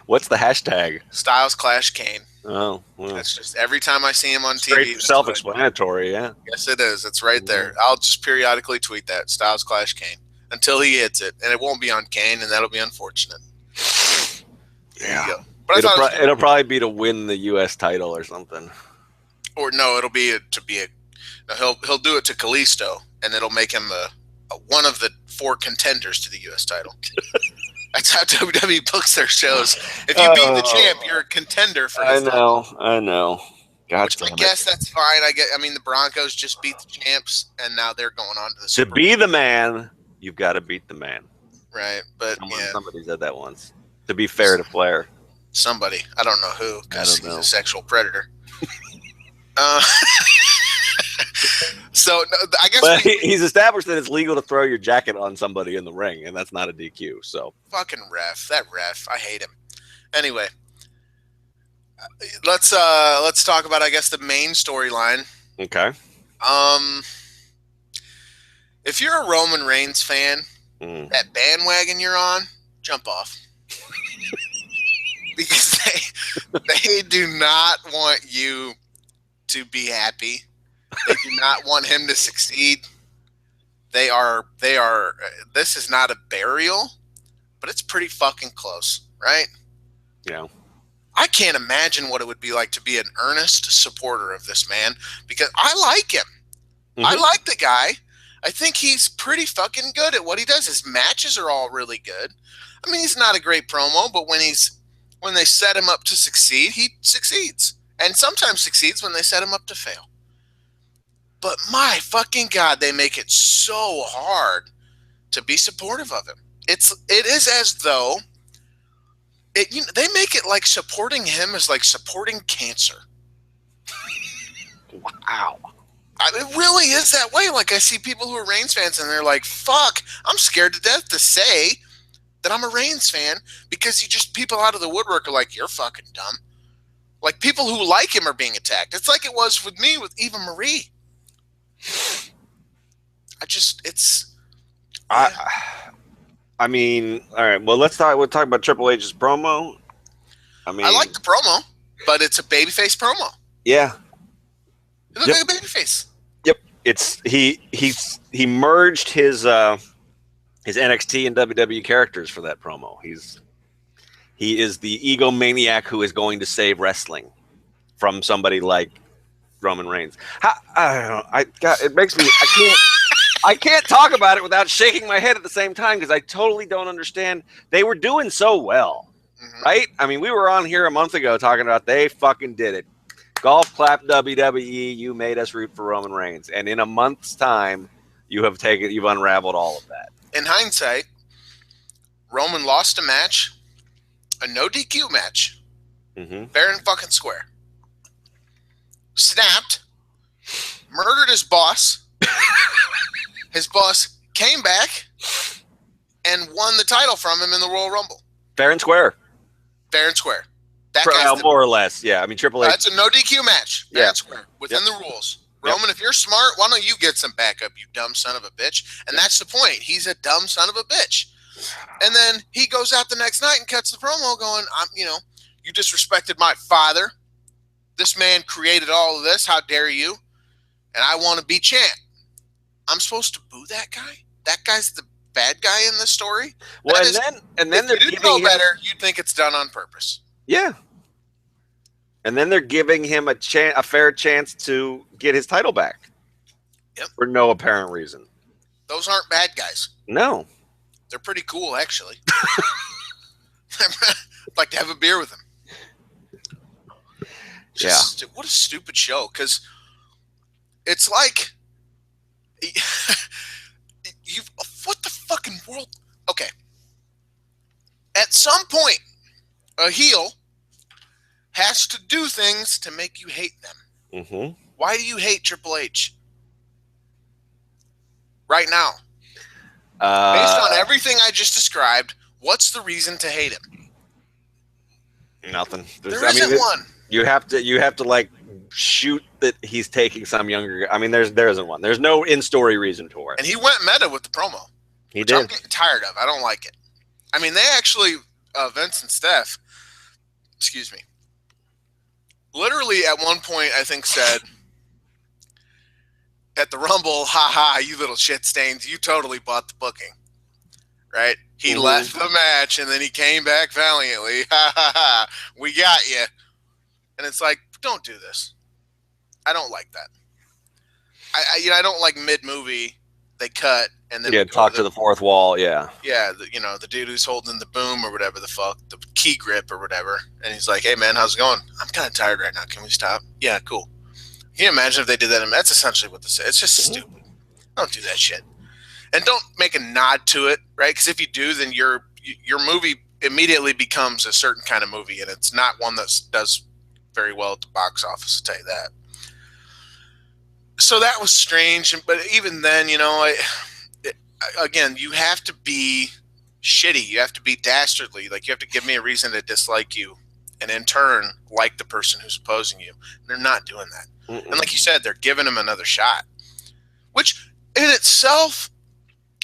What's the hashtag? Styles clash Kane. Oh, well. That's just every time I see him on TV. Straight self-explanatory, yeah. Yes, it is. It's right there. I'll just periodically tweet that, Styles clash Kane, until he hits it. And it won't be on Kane, and that'll be unfortunate. There you go. But it'll probably be to win the U.S. title or something. Or no, it'll be he'll do it to Kalisto, and it'll make him one of the 4 contenders to the U.S. title. That's how WWE books their shows. If you beat the champ, you're a contender for his title. I know. Which I guess that's fine. The Broncos just beat the champs, and now they're going on to the Super Bowl. To be the man, you've got to beat the man. Right, but somebody said that once. To be fair to Flair. Somebody. I don't know who, because he's a sexual predator. So I guess he's established that it's legal to throw your jacket on somebody in the ring, and that's not a DQ. So fucking ref, I hate him. Anyway, let's talk about the main storyline. Okay. If you're a Roman Reigns fan, that bandwagon you're on, jump off. because they do not want you to be happy. They do not want him to succeed. They are. This is not a burial, but it's pretty fucking close, right? Yeah. I can't imagine what it would be like to be an earnest supporter of this man, because I like him. Mm-hmm. I like the guy. I think he's pretty fucking good at what he does. His matches are all really good. I mean, he's not a great promo, but when they set him up to succeed, he succeeds. And sometimes succeeds when they set him up to fail. But my fucking God, they make it so hard to be supportive of him. It is as though they make it like supporting him is like supporting cancer. Wow. It really is that way. Like, I see people who are Reigns fans and they're like, fuck, I'm scared to death to say that I'm a Reigns fan, because people out of the woodwork are like, you're fucking dumb. Like, people who like him are being attacked. It's like it was with me with Eva Marie. I mean, all right. Well, we'll talk about Triple H's promo. I like the promo, but it's a babyface promo. Yeah. He looked like a babyface. Yep. It's he merged his NXT and WWE characters for that promo. He is the egomaniac who is going to save wrestling from somebody like Roman Reigns. I don't know. It makes me. I can't talk about it without shaking my head at the same time, because I totally don't understand. They were doing so well, right? I mean, we were on here a month ago talking about they fucking did it. Golf clap WWE. You made us root for Roman Reigns, and in a month's time, you've unraveled all of that. In hindsight, Roman lost a match, a no DQ match, fair and fucking square. Snapped, murdered his boss. His boss came back and won the title from him in the Royal Rumble. Fair and square. Fair and square. More or less, yeah. I mean, Triple H. It's a no DQ match. Fair and square. Within the rules. Roman, if you're smart, why don't you get some backup, you dumb son of a bitch? And that's the point. He's a dumb son of a bitch. And then he goes out the next night and cuts the promo going, you disrespected my father. This man created all of this. How dare you? And I want to be champ. I'm supposed to boo that guy? That guy's the bad guy in the story? Well, and then they're if you didn't know better, you'd think it's done on purpose. Yeah. And then they're giving him a fair chance to get his title back. Yep. For no apparent reason. Those aren't bad guys. No. They're pretty cool, actually. I'd like to have a beer with them. What a stupid show. Because it's like, what the fucking world? Okay. At some point, a heel has to do things to make you hate them. Mm-hmm. Why do you hate Triple H? Right now. Based on everything I just described, what's the reason to hate him? Nothing. There isn't one. You have to like shoot that he's taking some younger. I mean, there isn't one. There's no in-story reason for it. And he went meta with the promo. He did. I'm getting tired of. I don't like it. I mean, they actually, Vince and Steph, excuse me, literally at one point I think said at the Rumble, you little shit stains, you totally bought the booking, right? He left the match and then he came back valiantly. We got you. And it's like, don't do this. I don't like that. I don't like mid-movie they cut and then talk to the fourth wall. Yeah, the dude who's holding the boom or whatever the fuck, the key grip or whatever, and he's like, "Hey man, how's it going? I'm kind of tired right now. Can we stop?" Yeah, cool. Can you imagine if they did that? And that's essentially what this is. It's just stupid. Don't do that shit, and don't make a nod to it, right? Because if you do, then your movie immediately becomes a certain kind of movie, and it's not one that does very well at the box office. I'll tell you that. So that was strange, but even then, again, you have to be shitty. You have to be dastardly. Like, you have to give me a reason to dislike you, and in turn, like the person who's opposing you. They're not doing that. And like you said, they're giving him another shot, which in itself,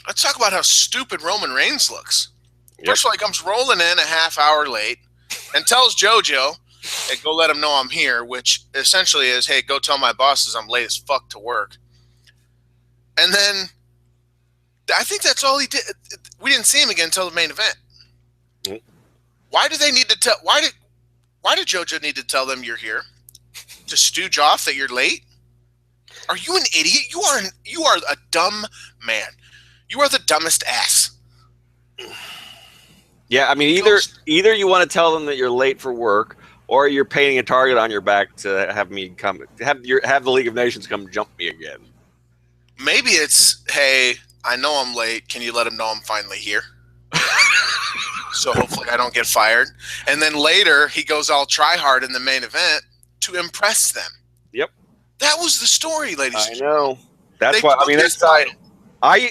let's talk about how stupid Roman Reigns looks. First of all, he comes rolling in a half hour late, and tells JoJo, hey, go let him know I'm here, which essentially is, hey, go tell my bosses I'm late as fuck to work. And then I think that's all he did. We didn't see him again until the main event. Mm. Why do they need to tell? Why did JoJo need to tell them you're here? To stooge off that you're late? Are you an idiot? You are a dumb man. You are the dumbest ass. Yeah, I mean, either you want to tell them that you're late for work, or you're painting a target on your back to have me have the League of Nations come jump me again. Maybe it's, hey, I know I'm late. Can you let him know I'm finally here? So hopefully I don't get fired. And then later he goes all try hard in the main event to impress them. Yep. That was the story, ladies and gentlemen. I know. That's why, I mean, that's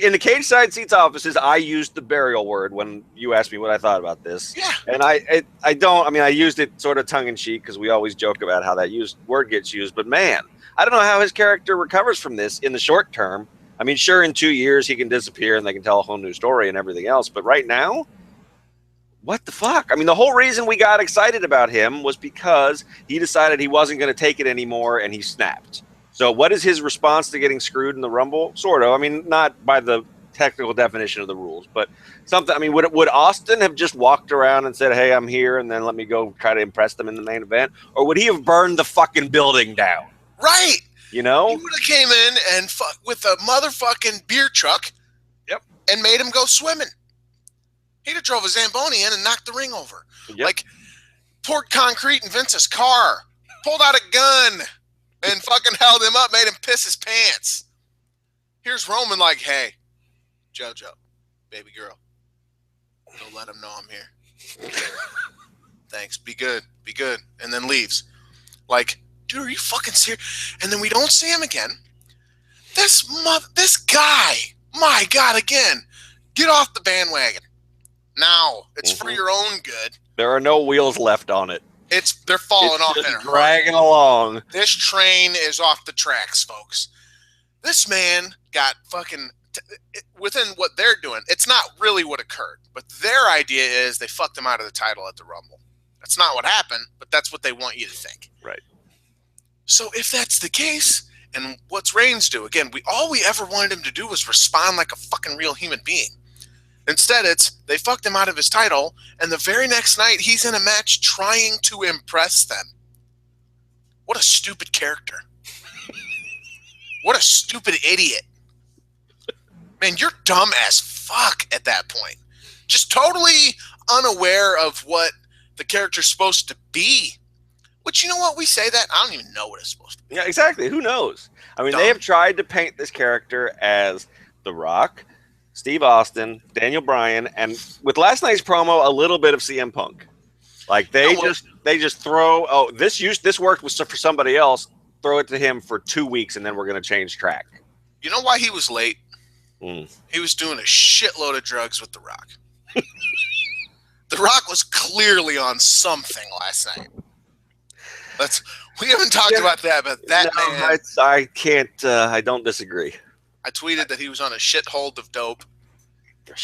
in the Cageside Seats offices, I used the burial word when you asked me what I thought about this. Yeah. And I used it sort of tongue in cheek because we always joke about how that word gets used. But man, I don't know how his character recovers from this in the short term. I mean, sure, in 2 years he can disappear and they can tell a whole new story and everything else. But right now, what the fuck? I mean, the whole reason we got excited about him was because he decided he wasn't going to take it anymore and he snapped. So what is his response to getting screwed in the Rumble? Sort of. I mean, not by the technical definition of the rules, but something. I mean, would Austin have just walked around and said, hey, I'm here, and then let me go try to impress them in the main event? Or would he have burned the fucking building down? Right. You know? He would have came in and with a motherfucking beer truck. Yep. And made him go swimming. He'd have drove a Zamboni in and knocked the ring over. Yep. Like, poured concrete in Vince's car, pulled out a gun, and fucking held him up, made him piss his pants. Here's Roman like, hey, JoJo, baby girl, don't let him know I'm here. Thanks, be good, and then leaves. Like, dude, are you fucking serious? And then we don't see him again. This guy, my God, again, get off the bandwagon. Now, it's for your own good. There are no wheels left on it. They're falling off and dragging along. This train is off the tracks, folks. This man got fucking within what they're doing. It's not really what occurred, but their idea is they fucked him out of the title at the Rumble. That's not what happened, but that's what they want you to think. Right. So if that's the case, and what's Reigns do? Again, all we ever wanted him to do was respond like a fucking real human being. Instead, they fucked him out of his title, and the very next night, he's in a match trying to impress them. What a stupid character. What a stupid idiot. Man, you're dumb as fuck at that point. Just totally unaware of what the character's supposed to be. Which, you know what? We say that. I don't even know what it's supposed to be. Yeah, exactly. Who knows? I mean, they have tried to paint this character as The Rock, Steve Austin, Daniel Bryan, and with last night's promo, a little bit of CM Punk. Like they just throw, this worked for somebody else. Throw it to him for 2 weeks, and then we're going to change track. You know why he was late? He was doing a shitload of drugs with The Rock. The Rock was clearly on something last night. We haven't talked about that, but man. I can't. I don't disagree. I tweeted that he was on a shithold of dope.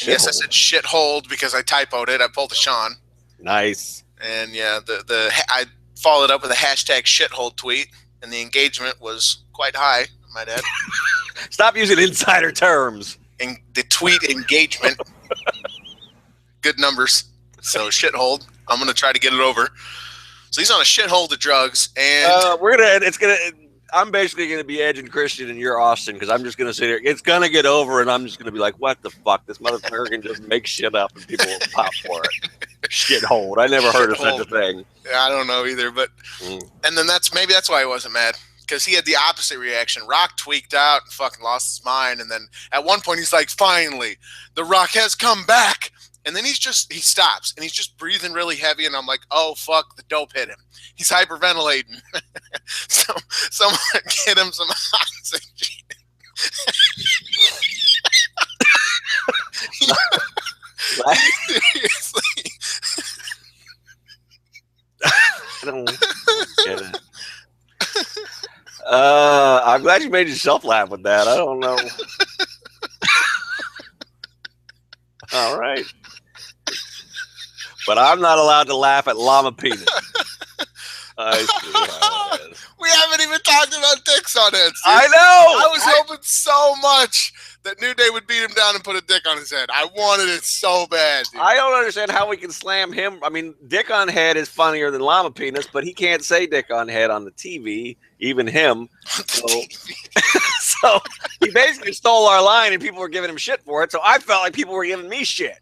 Yes, I said shithold because I typoed it. I pulled a Sean. Nice. And yeah, I followed up with a hashtag shithold tweet, and the engagement was quite high, I might add. Stop using insider terms. And the tweet engagement, good numbers. So shithold. I'm gonna try to get it over. So he's on a shithold of drugs, and I'm basically going to be Edge and Christian, and you're Austin, because I'm just going to sit here. It's going to get over, and I'm just going to be like, what the fuck? This motherfucker can just make shit up, and people will pop for it. Shithold. I never heard of such a thing. Yeah, I don't know either, but and then maybe that's why he wasn't mad, because he had the opposite reaction. Rock tweaked out and fucking lost his mind, and then at one point he's like, finally, The Rock has come back. And then he stops, and he's just breathing really heavy, and I'm like, oh, fuck, the dope hit him. He's hyperventilating. So someone get him some oxygen. Seriously. I don't get it. I'm glad you made yourself laugh with that. I don't know. All right. but I'm not allowed to laugh at llama penis. I see how it is. We haven't even talked about dicks on heads. Dude. I know. I was hoping so much that New Day would beat him down and put a dick on his head. I wanted it so bad. Dude. I don't understand how we can slam him. I mean, dick on head is funnier than llama penis, but he can't say dick on head on the TV, even him. So he basically stole our line, and people were giving him shit for it. So I felt like people were giving me shit.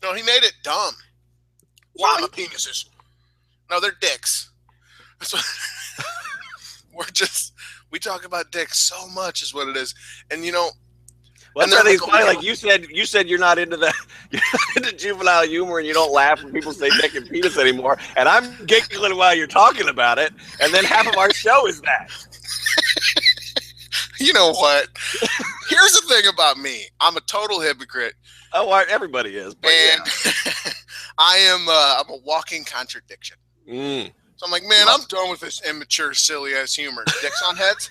No, he made it dumb. Llama penises. No, they're dicks. That's what we talk about dicks so much is what it is. And you know, well, that's really funny. Like you said you're not into juvenile humor and you don't laugh when people say dick and penis anymore. And I'm giggling while you're talking about it. And then half of our show is that. You know what? Here's the thing about me. I'm a total hypocrite. Oh, everybody is. But and yeah. I'm a walking contradiction. Mm. So I'm like, man, I'm done with this immature, silly ass humor. Dicks on heads.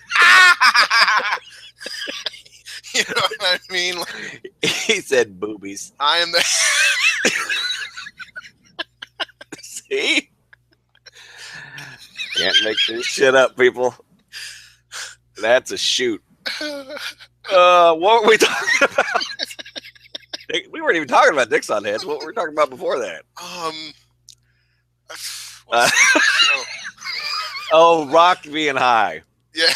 You know what I mean? Like, he said boobies. I am the. See? Can't make this shit up, people. That's a shoot. What were we talking about? We weren't even talking about dicks on heads. What were we talking about before that? Oh, Rock being high. Yeah.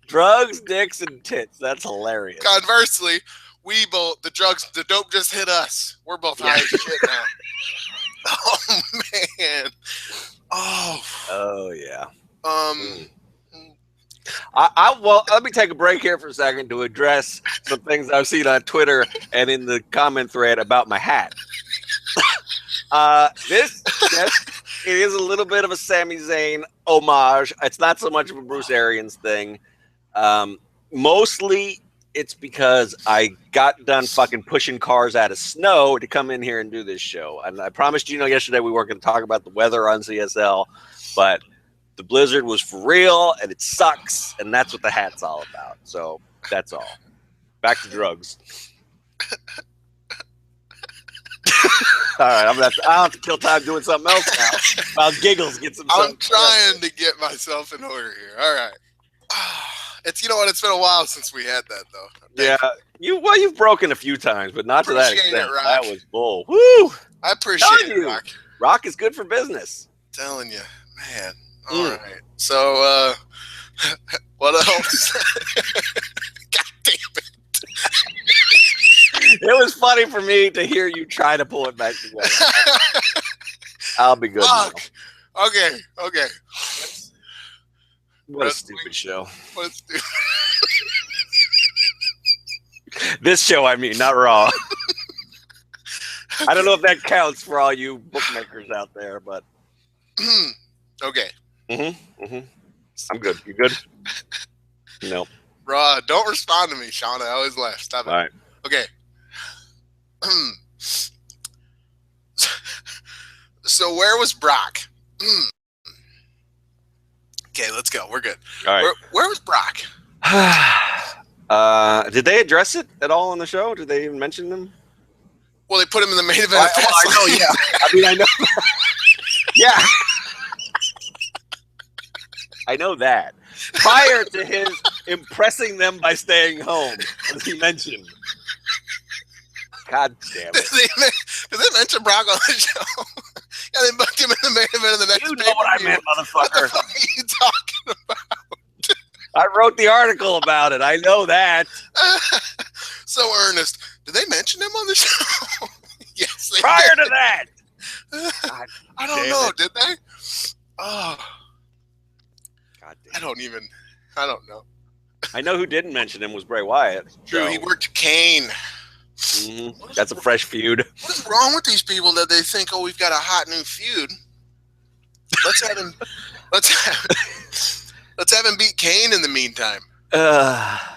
Drugs, dicks, and tits. That's hilarious. Conversely, the dope just hit us. We're both high as shit now. Oh man. Oh yeah. Well, let me take a break here for a second to address some things I've seen on Twitter and in the comment thread about my hat. Yes, it is a little bit of a Sami Zayn homage. It's not so much of a Bruce Arians thing. Mostly it's because I got done fucking pushing cars out of snow to come in here and do this show. And I promised yesterday we weren't going to talk about the weather on CSL, but the blizzard was for real and it sucks. And that's what the hat's all about. So that's all. Back to drugs. All right, I'll have to kill time doing something else now. I'll giggles, get some. I'm trying to get myself in order here. All right. It's it's been a while since we had that though. Yeah, you've broken a few times, but not to that extent. That was bull. Woo! I appreciate it, Rock. Rock is good for business. I'm telling you, man. All right. So, what else? God damn it. It was funny for me to hear you try to pull it back together. I'll be good. Fuck. Okay. What a stupid show. What a stupid. This show, I mean, not Raw. I don't know if that counts for all you bookmakers out there, but. Okay. I'm good. You good? No. Raw, don't respond to me, Sean. I always laugh. Stop it. All right. Okay. So where was Brock? Okay, let's go. We're good. All right. Where was Brock? Did they address it at all on the show? Did they even mention them? Well, they put him in the main event. I know, yeah. I mean, I know. Yeah. I know that. Prior to his impressing them by staying home, as he mentioned. God damn it. Did they mention Brock on the show? Yeah, they booked him in the main event of the next. You know what I meant, motherfucker. What are you talking about? I wrote the article about it. I know that. So Ernest, did they mention him on the show? Yes. Prior to that. I don't know. Did they? Oh. God damn. I don't know. I know who didn't mention him was Bray Wyatt. True, he worked Kane. Mm-hmm. That's a fresh feud. What is wrong with these people that they think, we've got a hot new feud? Let's have him. Let's have him beat Kane in the meantime. I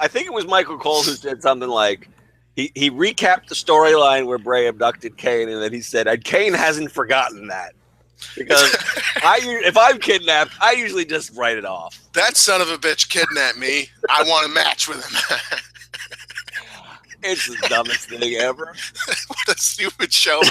think it was Michael Cole who said something like he recapped the storyline where Bray abducted Kane, and then he said, "Kane hasn't forgotten that." Because if I'm kidnapped, I usually just write it off. That son of a bitch kidnapped me. I want a match with him. It's the dumbest thing ever. What a stupid show.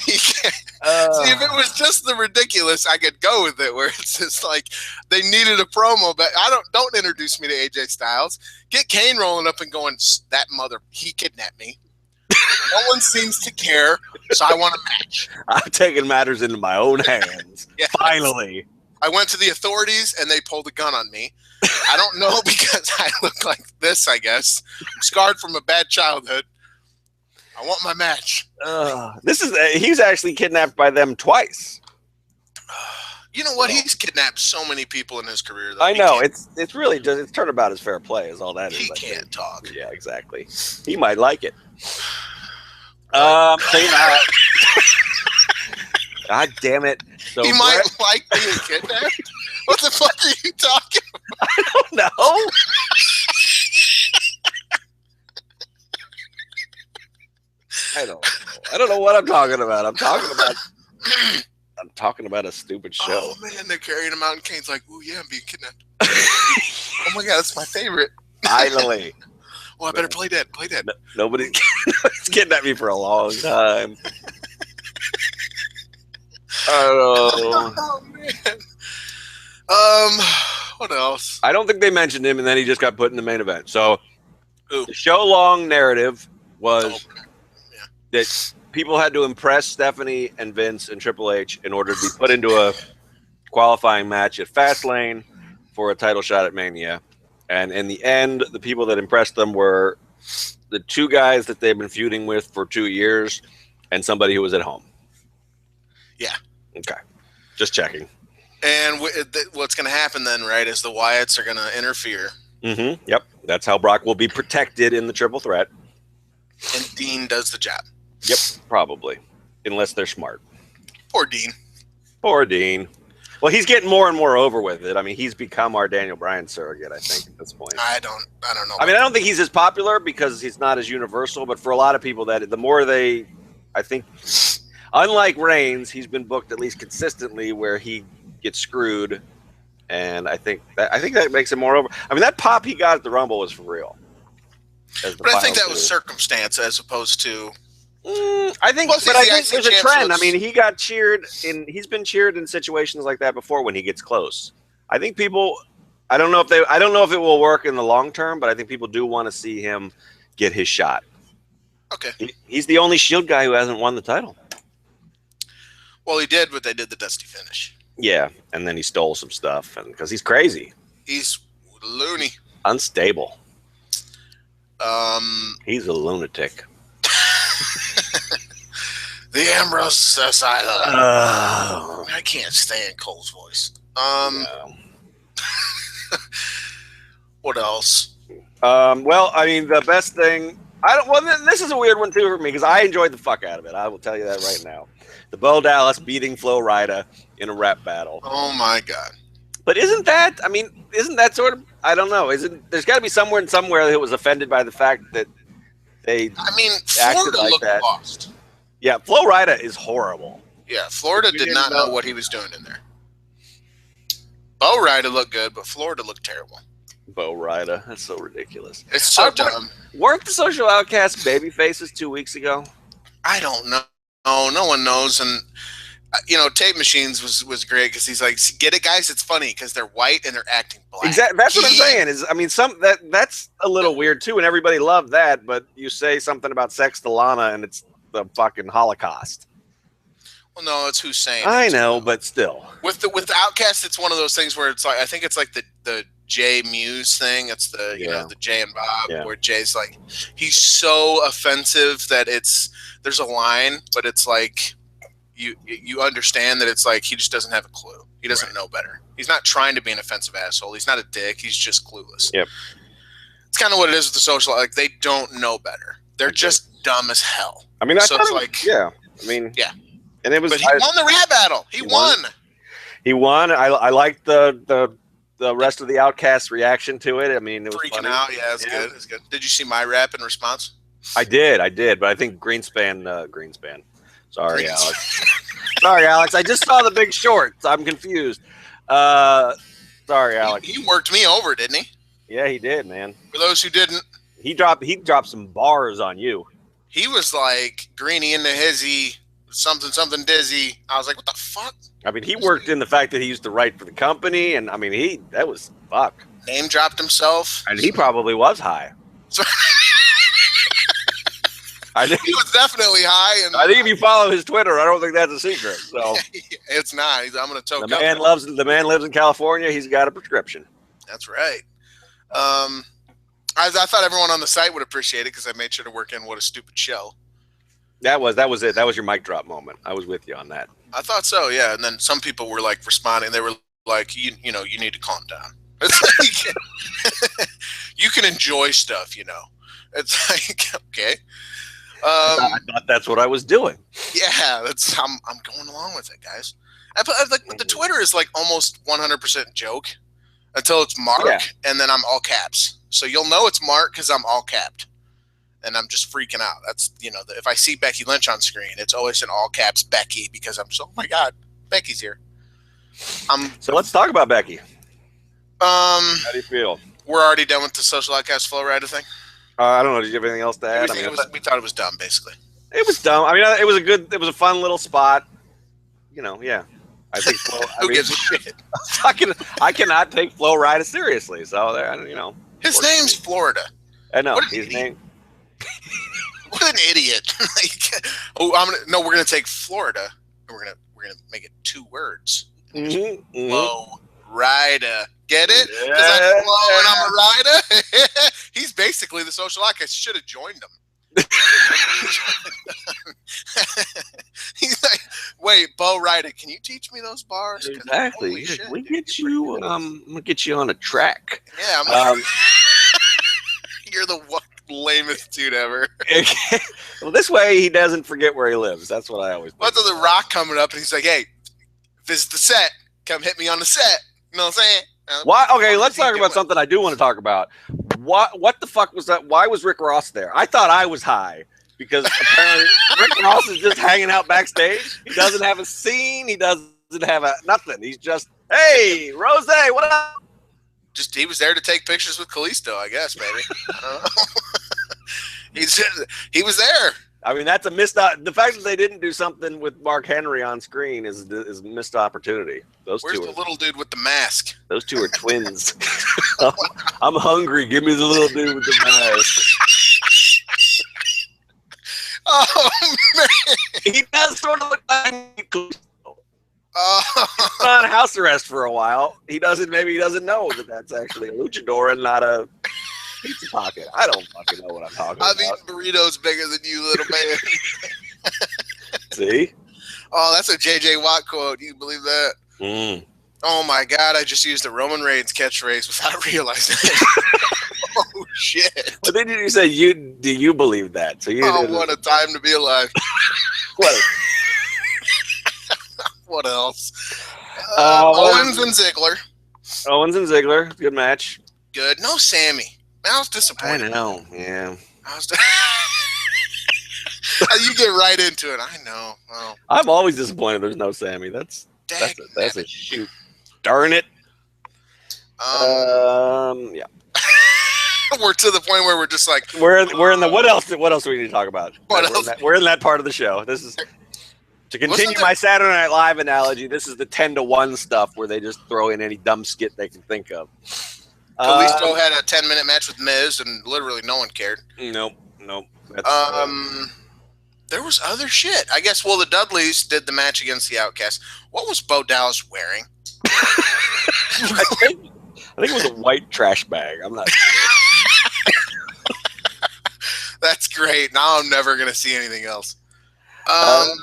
He can't. See, if it was just the ridiculous, I could go with it. Where it's just like they needed a promo, but don't introduce me to AJ Styles. Get Kane rolling up and going, that he kidnapped me. No one seems to care, so I want a match. I'm taking matters into my own hands. Yes. Finally. I went to the authorities and they pulled a gun on me. I don't know because I look like this, I guess. I'm scarred from a bad childhood. I want my match. He's actually kidnapped by them twice. You know what? He's kidnapped so many people in his career. I know. It's really just it's turnabout is fair play is all that is. He can't talk. Yeah, exactly. He might like it. God damn it. So he might like being kidnapped? What the fuck are you talking about? I don't know. I don't know what I'm talking about. I'm talking about a stupid show. Oh man, they're carrying him out and Kane's like, "Ooh yeah, I'm being kidnapped." Oh my god, that's my favorite. Finally. Well, I better play dead. Play dead. Nobody's kidnapped me for a long time. Oh man. What else? I don't think they mentioned him, and then he just got put in the main event. So the show-long narrative was that people had to impress Stephanie and Vince and Triple H in order to be put into a qualifying match at Fastlane for a title shot at Mania. And in the end, the people that impressed them were the two guys that they've been feuding with for 2 years and somebody who was at home. Yeah. Okay. Just checking. And what's going to happen then, right, is the Wyatts are going to interfere. Mm-hmm. Yep. That's how Brock will be protected in the triple threat. And Dean does the job. Yep, probably. Unless they're smart. Poor Dean. Poor Dean. Well, he's getting more and more over with it. I mean, he's become our Daniel Bryan surrogate, I think, at this point. I don't know. I mean, I don't think he's as popular because he's not as universal, but for a lot of people, that the more I think, unlike Reigns, he's been booked at least consistently where he gets screwed, and I think that makes him more over. I mean, that pop he got at the Rumble was for real. But I think that was circumstance as opposed to. I think there's a trend. I mean, he got cheered he's been cheered in situations like that before when he gets close. I think people. I don't know if it will work in the long term, but I think people do want to see him get his shot. Okay. He's the only Shield guy who hasn't won the title. Well, he did, but they did the dusty finish. Yeah, and then he stole some stuff, and because he's crazy, he's loony, unstable. He's a lunatic. The Ambrose Asylum. I can't stand Cole's voice. No. What else? Well, I mean, the best thing. This is a weird one too for me because I enjoyed the fuck out of it. I will tell you that right now. The Bo Dallas beating Flo Rida in a rap battle. Oh my god! But isn't that sort of? I don't know. There's got to be somewhere that was offended by the fact that they. I mean, acted Florida like looked that. Lost. Yeah, Flo Rida is horrible. Yeah, Florida did not know what he was doing in there. Bo Rida looked good, but Florida looked terrible. Bo Rida, that's so ridiculous. It's so dumb. Weren't the Social Outcasts Babyfaces 2 weeks ago? I don't know. No one knows. And Tape Machines was great because he's like, get it, guys? It's funny because they're white and they're acting black. Exactly. That's what I'm saying. That's a little weird too, and everybody loved that. But you say something about sex to Lana, and it's the fucking Holocaust. Well, no, it's Hussein. I know, but still. With the Outcast, it's one of those things where it's like I think it's like the Jay Muse thing. It's the the Jay and Bob where Jay's like he's so offensive that there's a line, but it's like you understand that it's like he just doesn't have a clue. He doesn't know better. He's not trying to be an offensive asshole. He's not a dick. He's just clueless. Yep. It's kind of what it is with the social. Like they don't know better. They're just dumb as hell. I mean, so it's like and it was. But he won the rap battle. He won. He won. I liked the rest of the Outcast reaction to it. I mean, it was freaking funny. out. Yeah, it's good. It's good. Did you see my rap in response? I did, but I think Greenspan. Sorry, Alex. Sorry, Alex. I just saw The Big Short. I'm confused. Sorry, Alex. He worked me over, didn't he? Yeah, he did, man. For those who didn't. He dropped some bars on you. He was like Greenie into hizzy, something dizzy. I was like, what the fuck? I mean, he worked in the fact that he used to write for the company, and I mean, that was fuck. Name dropped himself, and he probably was high. So I think he was definitely high. And I think if you follow his Twitter, I don't think that's a secret. So it's not. I'm going to toke the man loves. The man lives in California. He's got a prescription. That's right. I thought everyone on the site would appreciate it because I made sure to work in what a stupid show. That was it. That was your mic drop moment. I was with you on that. I thought so, yeah. And then some people were like responding. They were like, you need to calm down. It's like, you can enjoy stuff, It's like, okay. I thought that's what I was doing. Yeah, I'm going along with it, guys. Like the Twitter is like almost 100% joke until it's Mark, and then I'm all caps. So you'll know it's Mark because I'm all capped, and I'm just freaking out. That's if I see Becky Lynch on screen, it's always in all caps Becky because I'm just, oh my god, Becky's here. So let's talk about Becky. How do you feel? We're already done with the social outcast flow rider thing. I don't know. Did you have anything else to add? We thought it was dumb, basically. It was dumb. I mean, it was a fun little spot. Yeah. I think Flo. Who gives a shit? I cannot take Flo Rida seriously. So his name's Florida. I know his name. What an idiot! We're gonna take Florida and we're gonna make it 2 words. Flo Rida. Get it? Because I'm Flo and I'm a rider. He's basically the social outcast. Should have joined him. He's like, wait, Bo Rida, can you teach me those bars? Exactly. We get you. I'm gonna get you on a track. Yeah. You're the lamest dude ever. Well, this way he doesn't forget where he lives. That's what I always. What's The Rock coming up and he's like, "Hey, visit the set. Come hit me on the set." You know what I'm saying? Why? Okay, let's talk about something I do want to talk about. What the fuck was that? Why was Rick Ross there? I thought I was high because apparently Rick Ross is just hanging out backstage. He doesn't have a scene. He doesn't have nothing. He's just, hey, Rose, what up? Just he was there to take pictures with Kalisto, I guess, baby. I don't know. He was there. I mean, that's a missed. The fact that they didn't do something with Mark Henry on screen is a missed opportunity. Where's the little dude with the mask? Those two are twins. I'm hungry. Give me the little dude with the mask. Oh man, he does sort of look like. He's on house arrest for a while. Maybe he doesn't know that that's actually a luchador and not a pizza pocket. I don't fucking know what I'm talking about. I've eaten burritos bigger than you, little man. See? Oh, that's a JJ Watt quote. You believe that? Oh my god, I just used a Roman Reigns catchphrase without realizing it. Oh shit. But then you say do you believe that? So what a time to be alive. What else? Owens and Ziggler. Good match. Good. No Sammy. I was disappointed. I know. Yeah. You get right into it. I know. Well, I'm always disappointed there's no Sammy. That's a shoot. Darn it. Yeah. We're to the point where we're just like we're in the what else do we need to talk about? We're in that part of the show. This is to continue my Saturday Night Live analogy. This is the 10-to-1 stuff where they just throw in any dumb skit they can think of. Kalisto had a 10-minute match with Miz, and literally no one cared. Nope. There was other shit. I guess. Well, the Dudleys did the match against the Outcasts. What was Bo Dallas wearing? I think it was a white trash bag. I'm not sure. That's great. Now I'm never gonna see anything else. So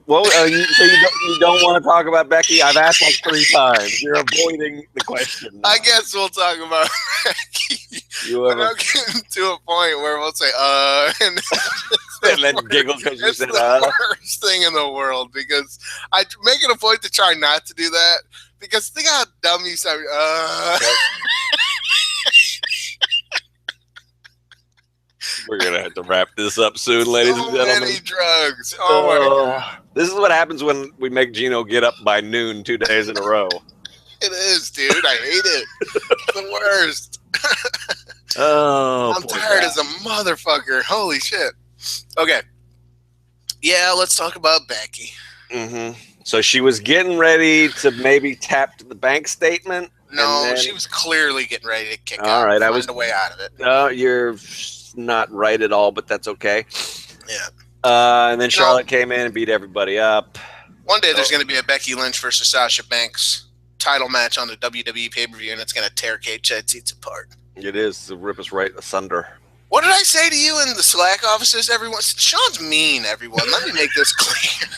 you don't want to talk about Becky? I've asked like 3 times. You're avoiding the question now. I guess we'll talk about Becky. We're not getting to a point where we'll say and then giggle because you said the worst thing in the world, because I make it a point to try not to do that, because think how dumb you sound. We're gonna have to wrap this up soon, ladies and gentlemen. Many drugs. Oh my god! This is what happens when we make Gino get up by noon 2 days in a row. It is, dude. I hate it. It's the worst. Oh, I'm poor tired guy. as a motherfucker. Holy shit. Okay. Yeah, let's talk about Becky. Mm-hmm. So she was getting ready to maybe tap to the bank statement. No, and then, she was clearly getting ready to kick all out. right, Find a way out of it. You're not right at all, but that's okay. Yeah. And then Charlotte came in and beat everybody up. One day there's going to be a Becky Lynch versus Sasha Banks title match on the WWE pay-per-view, and it's going to tear Cageside seats apart. It is to rip us right asunder. What did I say to you in the Slack offices? Everyone, Sean's mean. Everyone, let me make this clear.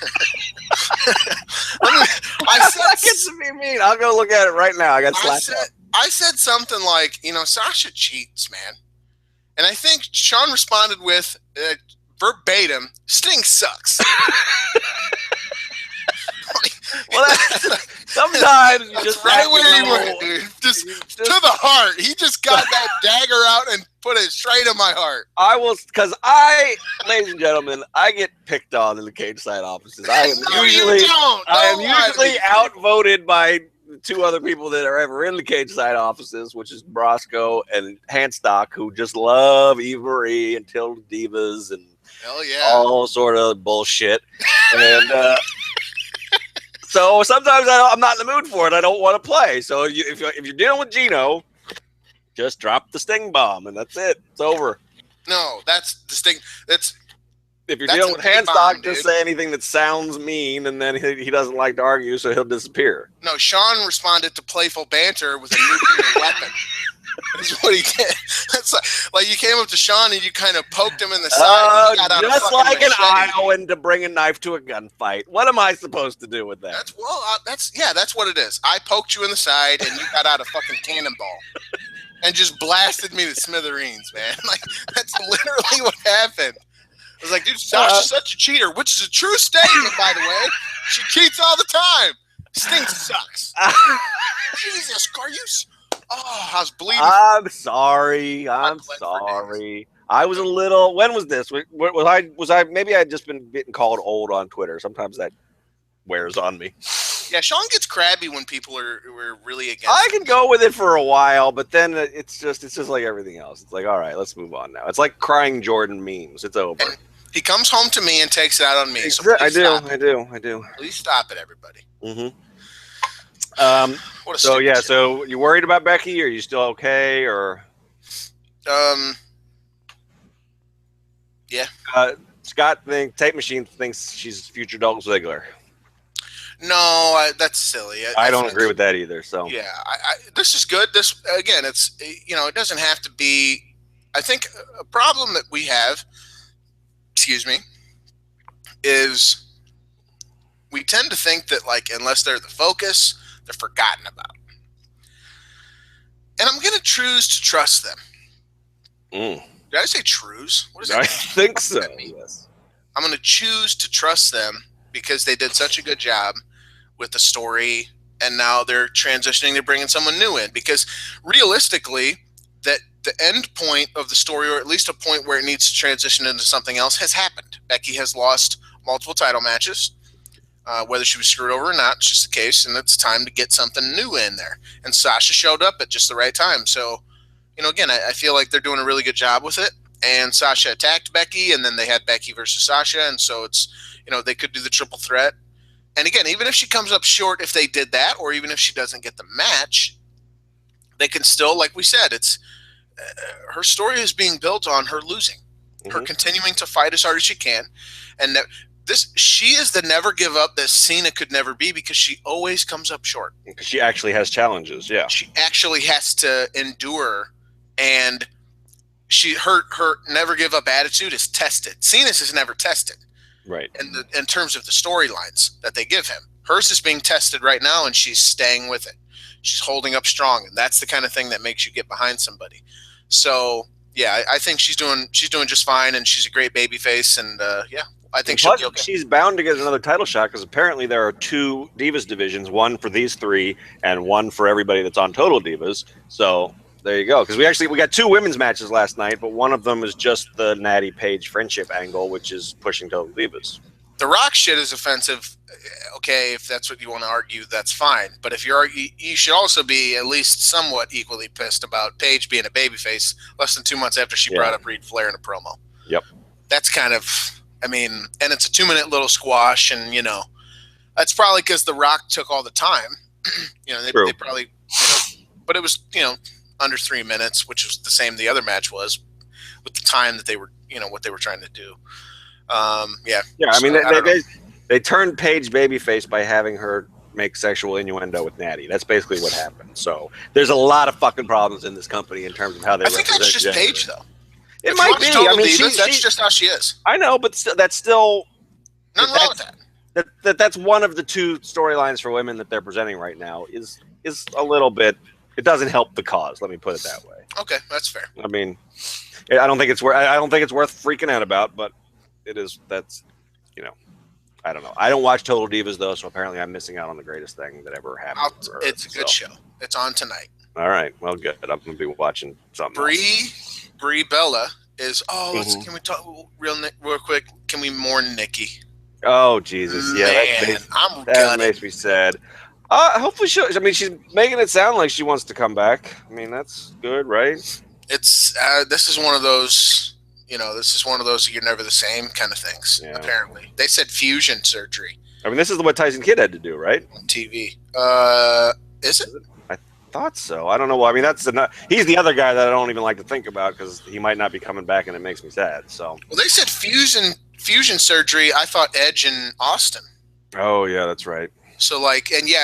I said to be mean. I'll go look at it right now. I got Slack. I said something like, Sasha cheats, man, and I think Sean responded with verbatim, "Sting sucks." Well, sometimes you just right where he went, dude. Just to the heart. He just got that dagger out and put it straight in my heart. Ladies and gentlemen, I get picked on in the Cageside offices. I am usually outvoted by two other people that are ever in the Cageside offices, which is Brosco and Handstock, who just love Eva Marie and Tilda Divas and all sort of bullshit. And so sometimes I'm not in the mood for it. I don't want to play. So if you're dealing with Gino, just drop the Sting bomb, and that's it. It's over. No, that's the Sting. If you're dealing with Handstock, just say anything that sounds mean, and then he doesn't like to argue, so he'll disappear. No, Sean responded to playful banter with a nuclear weapon. That's what he did. That's like you came up to Sean and you kind of poked him in the side. Just like an Iowan to bring a knife to a gunfight. What am I supposed to do with that? That's what it is. I poked you in the side and you got out a fucking cannonball and just blasted me to smithereens, man. Like that's literally what happened. I was like, dude, Sasha's such a cheater, which is a true statement, by the way. She cheats all the time. Sting sucks. Jesus, are you? Oh, I was bleeding. I'm sorry. I was a little. When was this? Was I? Maybe I had just been getting called old on Twitter. Sometimes that wears on me. Yeah, Sean gets crabby when people are really against. I can go with it for a while, but then it's just like everything else. It's like, all right, let's move on now. It's like crying Jordan memes. It's over. And he comes home to me and takes it out on me. So I do. Please stop it, everybody. Mm-hmm. So you worried about Becky? Or are you still okay? Or yeah. Scott Tape Machine thinks she's future Dolph Ziggler. No, that's silly. I don't agree with that either. So yeah, this is good. This again, it's it doesn't have to be. I think a problem that we have, is we tend to think that like unless they're the focus, they're forgotten about. And I'm going to choose to trust them. Did I say choose? What does that mean? I think so. Yes. I'm going to choose to trust them because they did such a good job with the story, and now they're transitioning. They're bringing someone new in because realistically, that the end point of the story, or at least a point where it needs to transition into something else, has happened. Becky has lost multiple title matches. Whether she was screwed over or not, it's just the case, and it's time to get something new in there. And Sasha showed up at just the right time. So, again, I feel like they're doing a really good job with it. And Sasha attacked Becky, and then they had Becky versus Sasha, and so it's, they could do the triple threat. And again, even if she comes up short if they did that, or even if she doesn't get the match, they can still, like we said, it's her story is being built on her losing, her continuing to fight as hard as she can, and that. She is the never give up that Cena could never be because she always comes up short. Because she actually has challenges, yeah. She actually has to endure, and her never give up attitude is tested. Cena's is never tested, right? In terms of the storylines that they give him, hers is being tested right now, and she's staying with it. She's holding up strong, and that's the kind of thing that makes you get behind somebody. So yeah, I think she's doing just fine, and she's a great babyface, and yeah. I think she's bound to get another title shot because apparently there are two Divas divisions, one for these three and one for everybody that's on Total Divas. So there you go. Because we got two women's matches last night, but one of them is just the Natty Page friendship angle, which is pushing Total Divas. The Rock shit is offensive. Okay, if that's what you want to argue, that's fine. But if you should also be at least somewhat equally pissed about Paige being a babyface less than 2 months after she brought up Reed Flair in a promo. Yep. That's kind of, and it's a 2-minute little squash, and that's probably because The Rock took all the time. They probably, but it was under 3 minutes, which was the same the other match was, with the time that they were, what they were trying to do. Yeah. I mean, they turned Paige babyface by having her make sexual innuendo with Natty. That's basically what happened. So there's a lot of fucking problems in this company in terms of how they. I think that's just Paige, though. It might be. I mean, that's just how she is. I know, but that's still nothing wrong with that. That's one of the 2 storylines for women that they're presenting right now. Is a little bit. It doesn't help the cause. Let me put it that way. Okay, that's fair. I mean, I don't think it's worth freaking out about, but it is. That's I don't know. I don't watch Total Divas though, so apparently I'm missing out on the greatest thing that ever happened. It's a good show. It's on tonight. All right. Well, good. I'm going to be watching something. Brie Bella is. Can we talk real quick? Can we mourn Nikki? Oh Jesus! Yeah, that makes me sad. Hopefully she's making it sound like she wants to come back. I mean, that's good, right? It's this is one of those. This is one of those you're never the same kind of things. Yeah. Apparently, they said fusion surgery. I mean, this is what Tyson Kidd had to do, right? On TV. Is it? I thought so. I don't know. I mean, he's the other guy that I don't even like to think about because he might not be coming back, and it makes me sad. So. Well, they said fusion surgery. I thought Edge and Austin. Oh yeah, that's right. So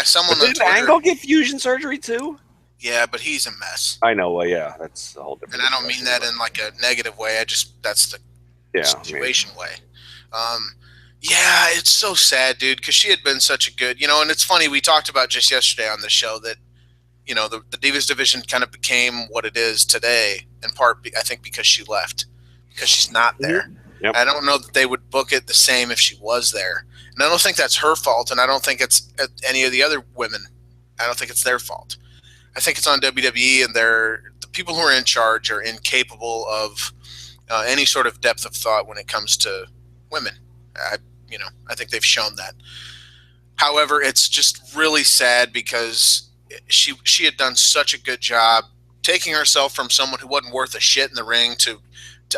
someone. But did Angle get fusion surgery too? Yeah, but he's a mess. I know. Well, yeah, that's a whole different. And I don't mean that in like a negative way. That's the situation way. Yeah, it's so sad, dude, because she had been such a good, and it's funny. We talked about just yesterday on the show that, the Divas division kind of became what it is today, in part, I think, because she left, because she's not there. Yep. I don't know that they would book it the same if she was there. And I don't think that's her fault, and I don't think it's any of the other women. I don't think it's their fault. I think it's on WWE, and the people who are in charge are incapable of any sort of depth of thought when it comes to women. I think they've shown that. However, it's just really sad because she had done such a good job taking herself from someone who wasn't worth a shit in the ring to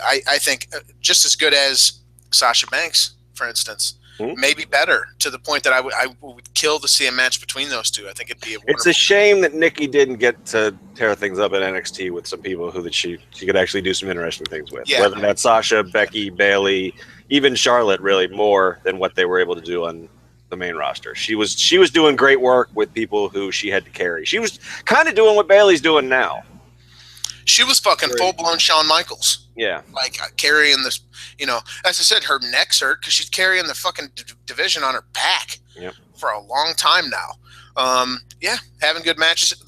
I think just as good as Sasha Banks, for instance. Maybe better, to the point that I would kill to see a match between those two. I think it'd be It's a shame that Nikki didn't get to tear things up at NXT with some people who that she could actually do some interesting things with. Yeah. Whether that's Sasha, Becky, Bayley, even Charlotte, really more than what they were able to do on the main roster. She was doing great work with people who she had to carry. She was kind of doing what Bayley's doing now. She was fucking full-blown Shawn Michaels. Yeah. Like carrying this, as I said, her neck's hurt because she's carrying the fucking division on her back for a long time now. Having good matches.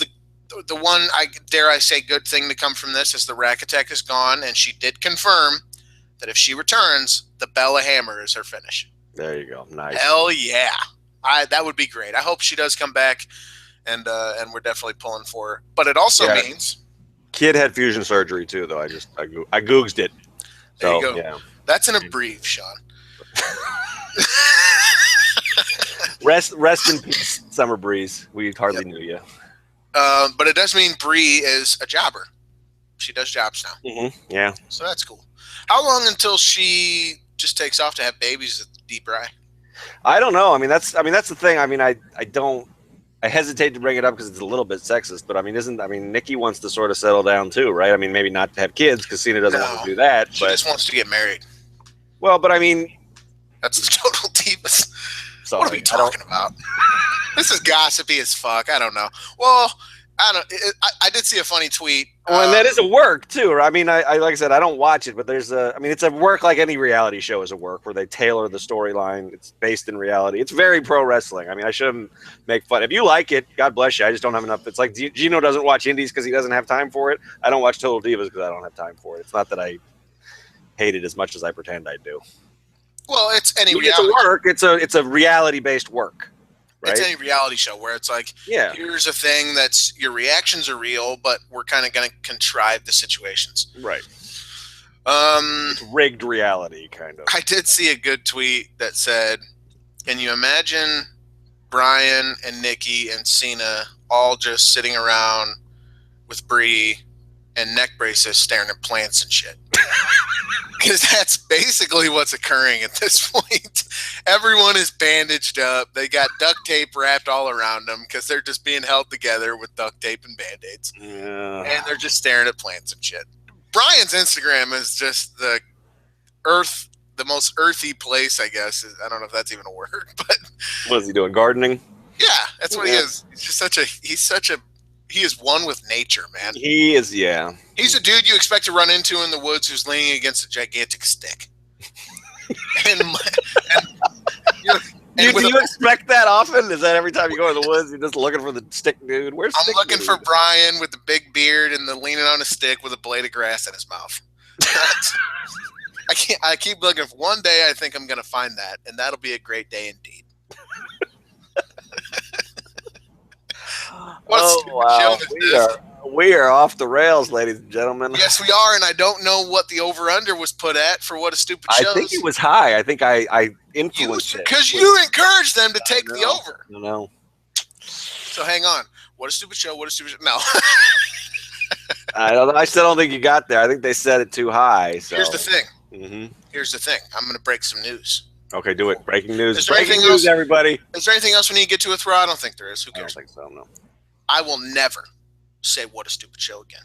The one, dare I say, good thing to come from this is the Rack Attack is gone, and she did confirm that if she returns, the Bella Hammer is her finish. There you go. Nice. Hell yeah. That would be great. I hope she does come back, and we're definitely pulling for her. But it also means... Kid had fusion surgery too, though. I googled it. There you go. Yeah. That's an abbrev, Sean. Rest in peace, Summer Breeze. We hardly knew you. But it does mean Bree is a jobber. She does jobs now. Mm-hmm. Yeah. So that's cool. How long until she just takes off to have babies at Deep Rye? I don't know. That's the thing. I hesitate to bring it up because it's a little bit sexist, but Nikki wants to sort of settle down too, right? Maybe not to have kids because Cena doesn't want to do that. She just wants to get married. Well, but that's the Total Divas. Sorry, what are we talking about? This is gossipy as fuck. I don't know. Well, I did see a funny tweet. Well, and that is a work too. I like I said, I don't watch it, but it's a work like any reality show is a work where they tailor the storyline. It's based in reality. It's very pro wrestling. I shouldn't make fun. If you like it, God bless you. I just don't have enough. It's like Gino doesn't watch indies because he doesn't have time for it. I don't watch Total Divas because I don't have time for it. It's not that I hate it as much as I pretend I do. Well, it's any reality. It's a work. It's a reality based work. Right? It's any reality show where it's like, here's a thing that's your reactions are real, but we're kind of going to contrive the situations. Right. It's rigged reality, kind of. I did see a good tweet that said, "Can you imagine Brian and Nikki and Cena all just sitting around with Bree and neck braces staring at plants and shit?" Because that's basically what's occurring at this point. Everyone is bandaged up. They got duct tape wrapped all around them because they're just being held together with duct tape and Band-Aids. Yeah. And they're just staring at plants and shit. Brian's Instagram is just the most earthy place, I guess. I don't know if that's even a word, but What is he doing? Gardening? yeah, that's what he is. He's just he is one with nature, man. He is, yeah. He's a dude you expect to run into in the woods who's leaning against a gigantic stick. and Do you expect that often? Is that every time you go in the woods, you're just looking for the stick dude? Where's I'm stick looking dude? for Brian with the big beard and the leaning on a stick with a blade of grass in his mouth. I keep looking. One day I think I'm going to find that, and that'll be a great day indeed. Wow. We are off the rails, ladies and gentlemen. Yes, we are, and I don't know what the over-under was put at for What a Stupid Show. I think it was high. I think I influenced it. Because you encouraged them to take the over. No. So hang on. What a Stupid Show, What a Stupid Show. No. I still don't think you got there. I think they set it too high. So. Here's the thing. Mm-hmm. Here's the thing. I'm going to break some news. Okay, do it. Breaking news. Is there Breaking anything news, else? everybody. Is there anything else we need to get to with Raw? I don't think there is. Who cares? I don't think so, no. I will never say What a Stupid Show again.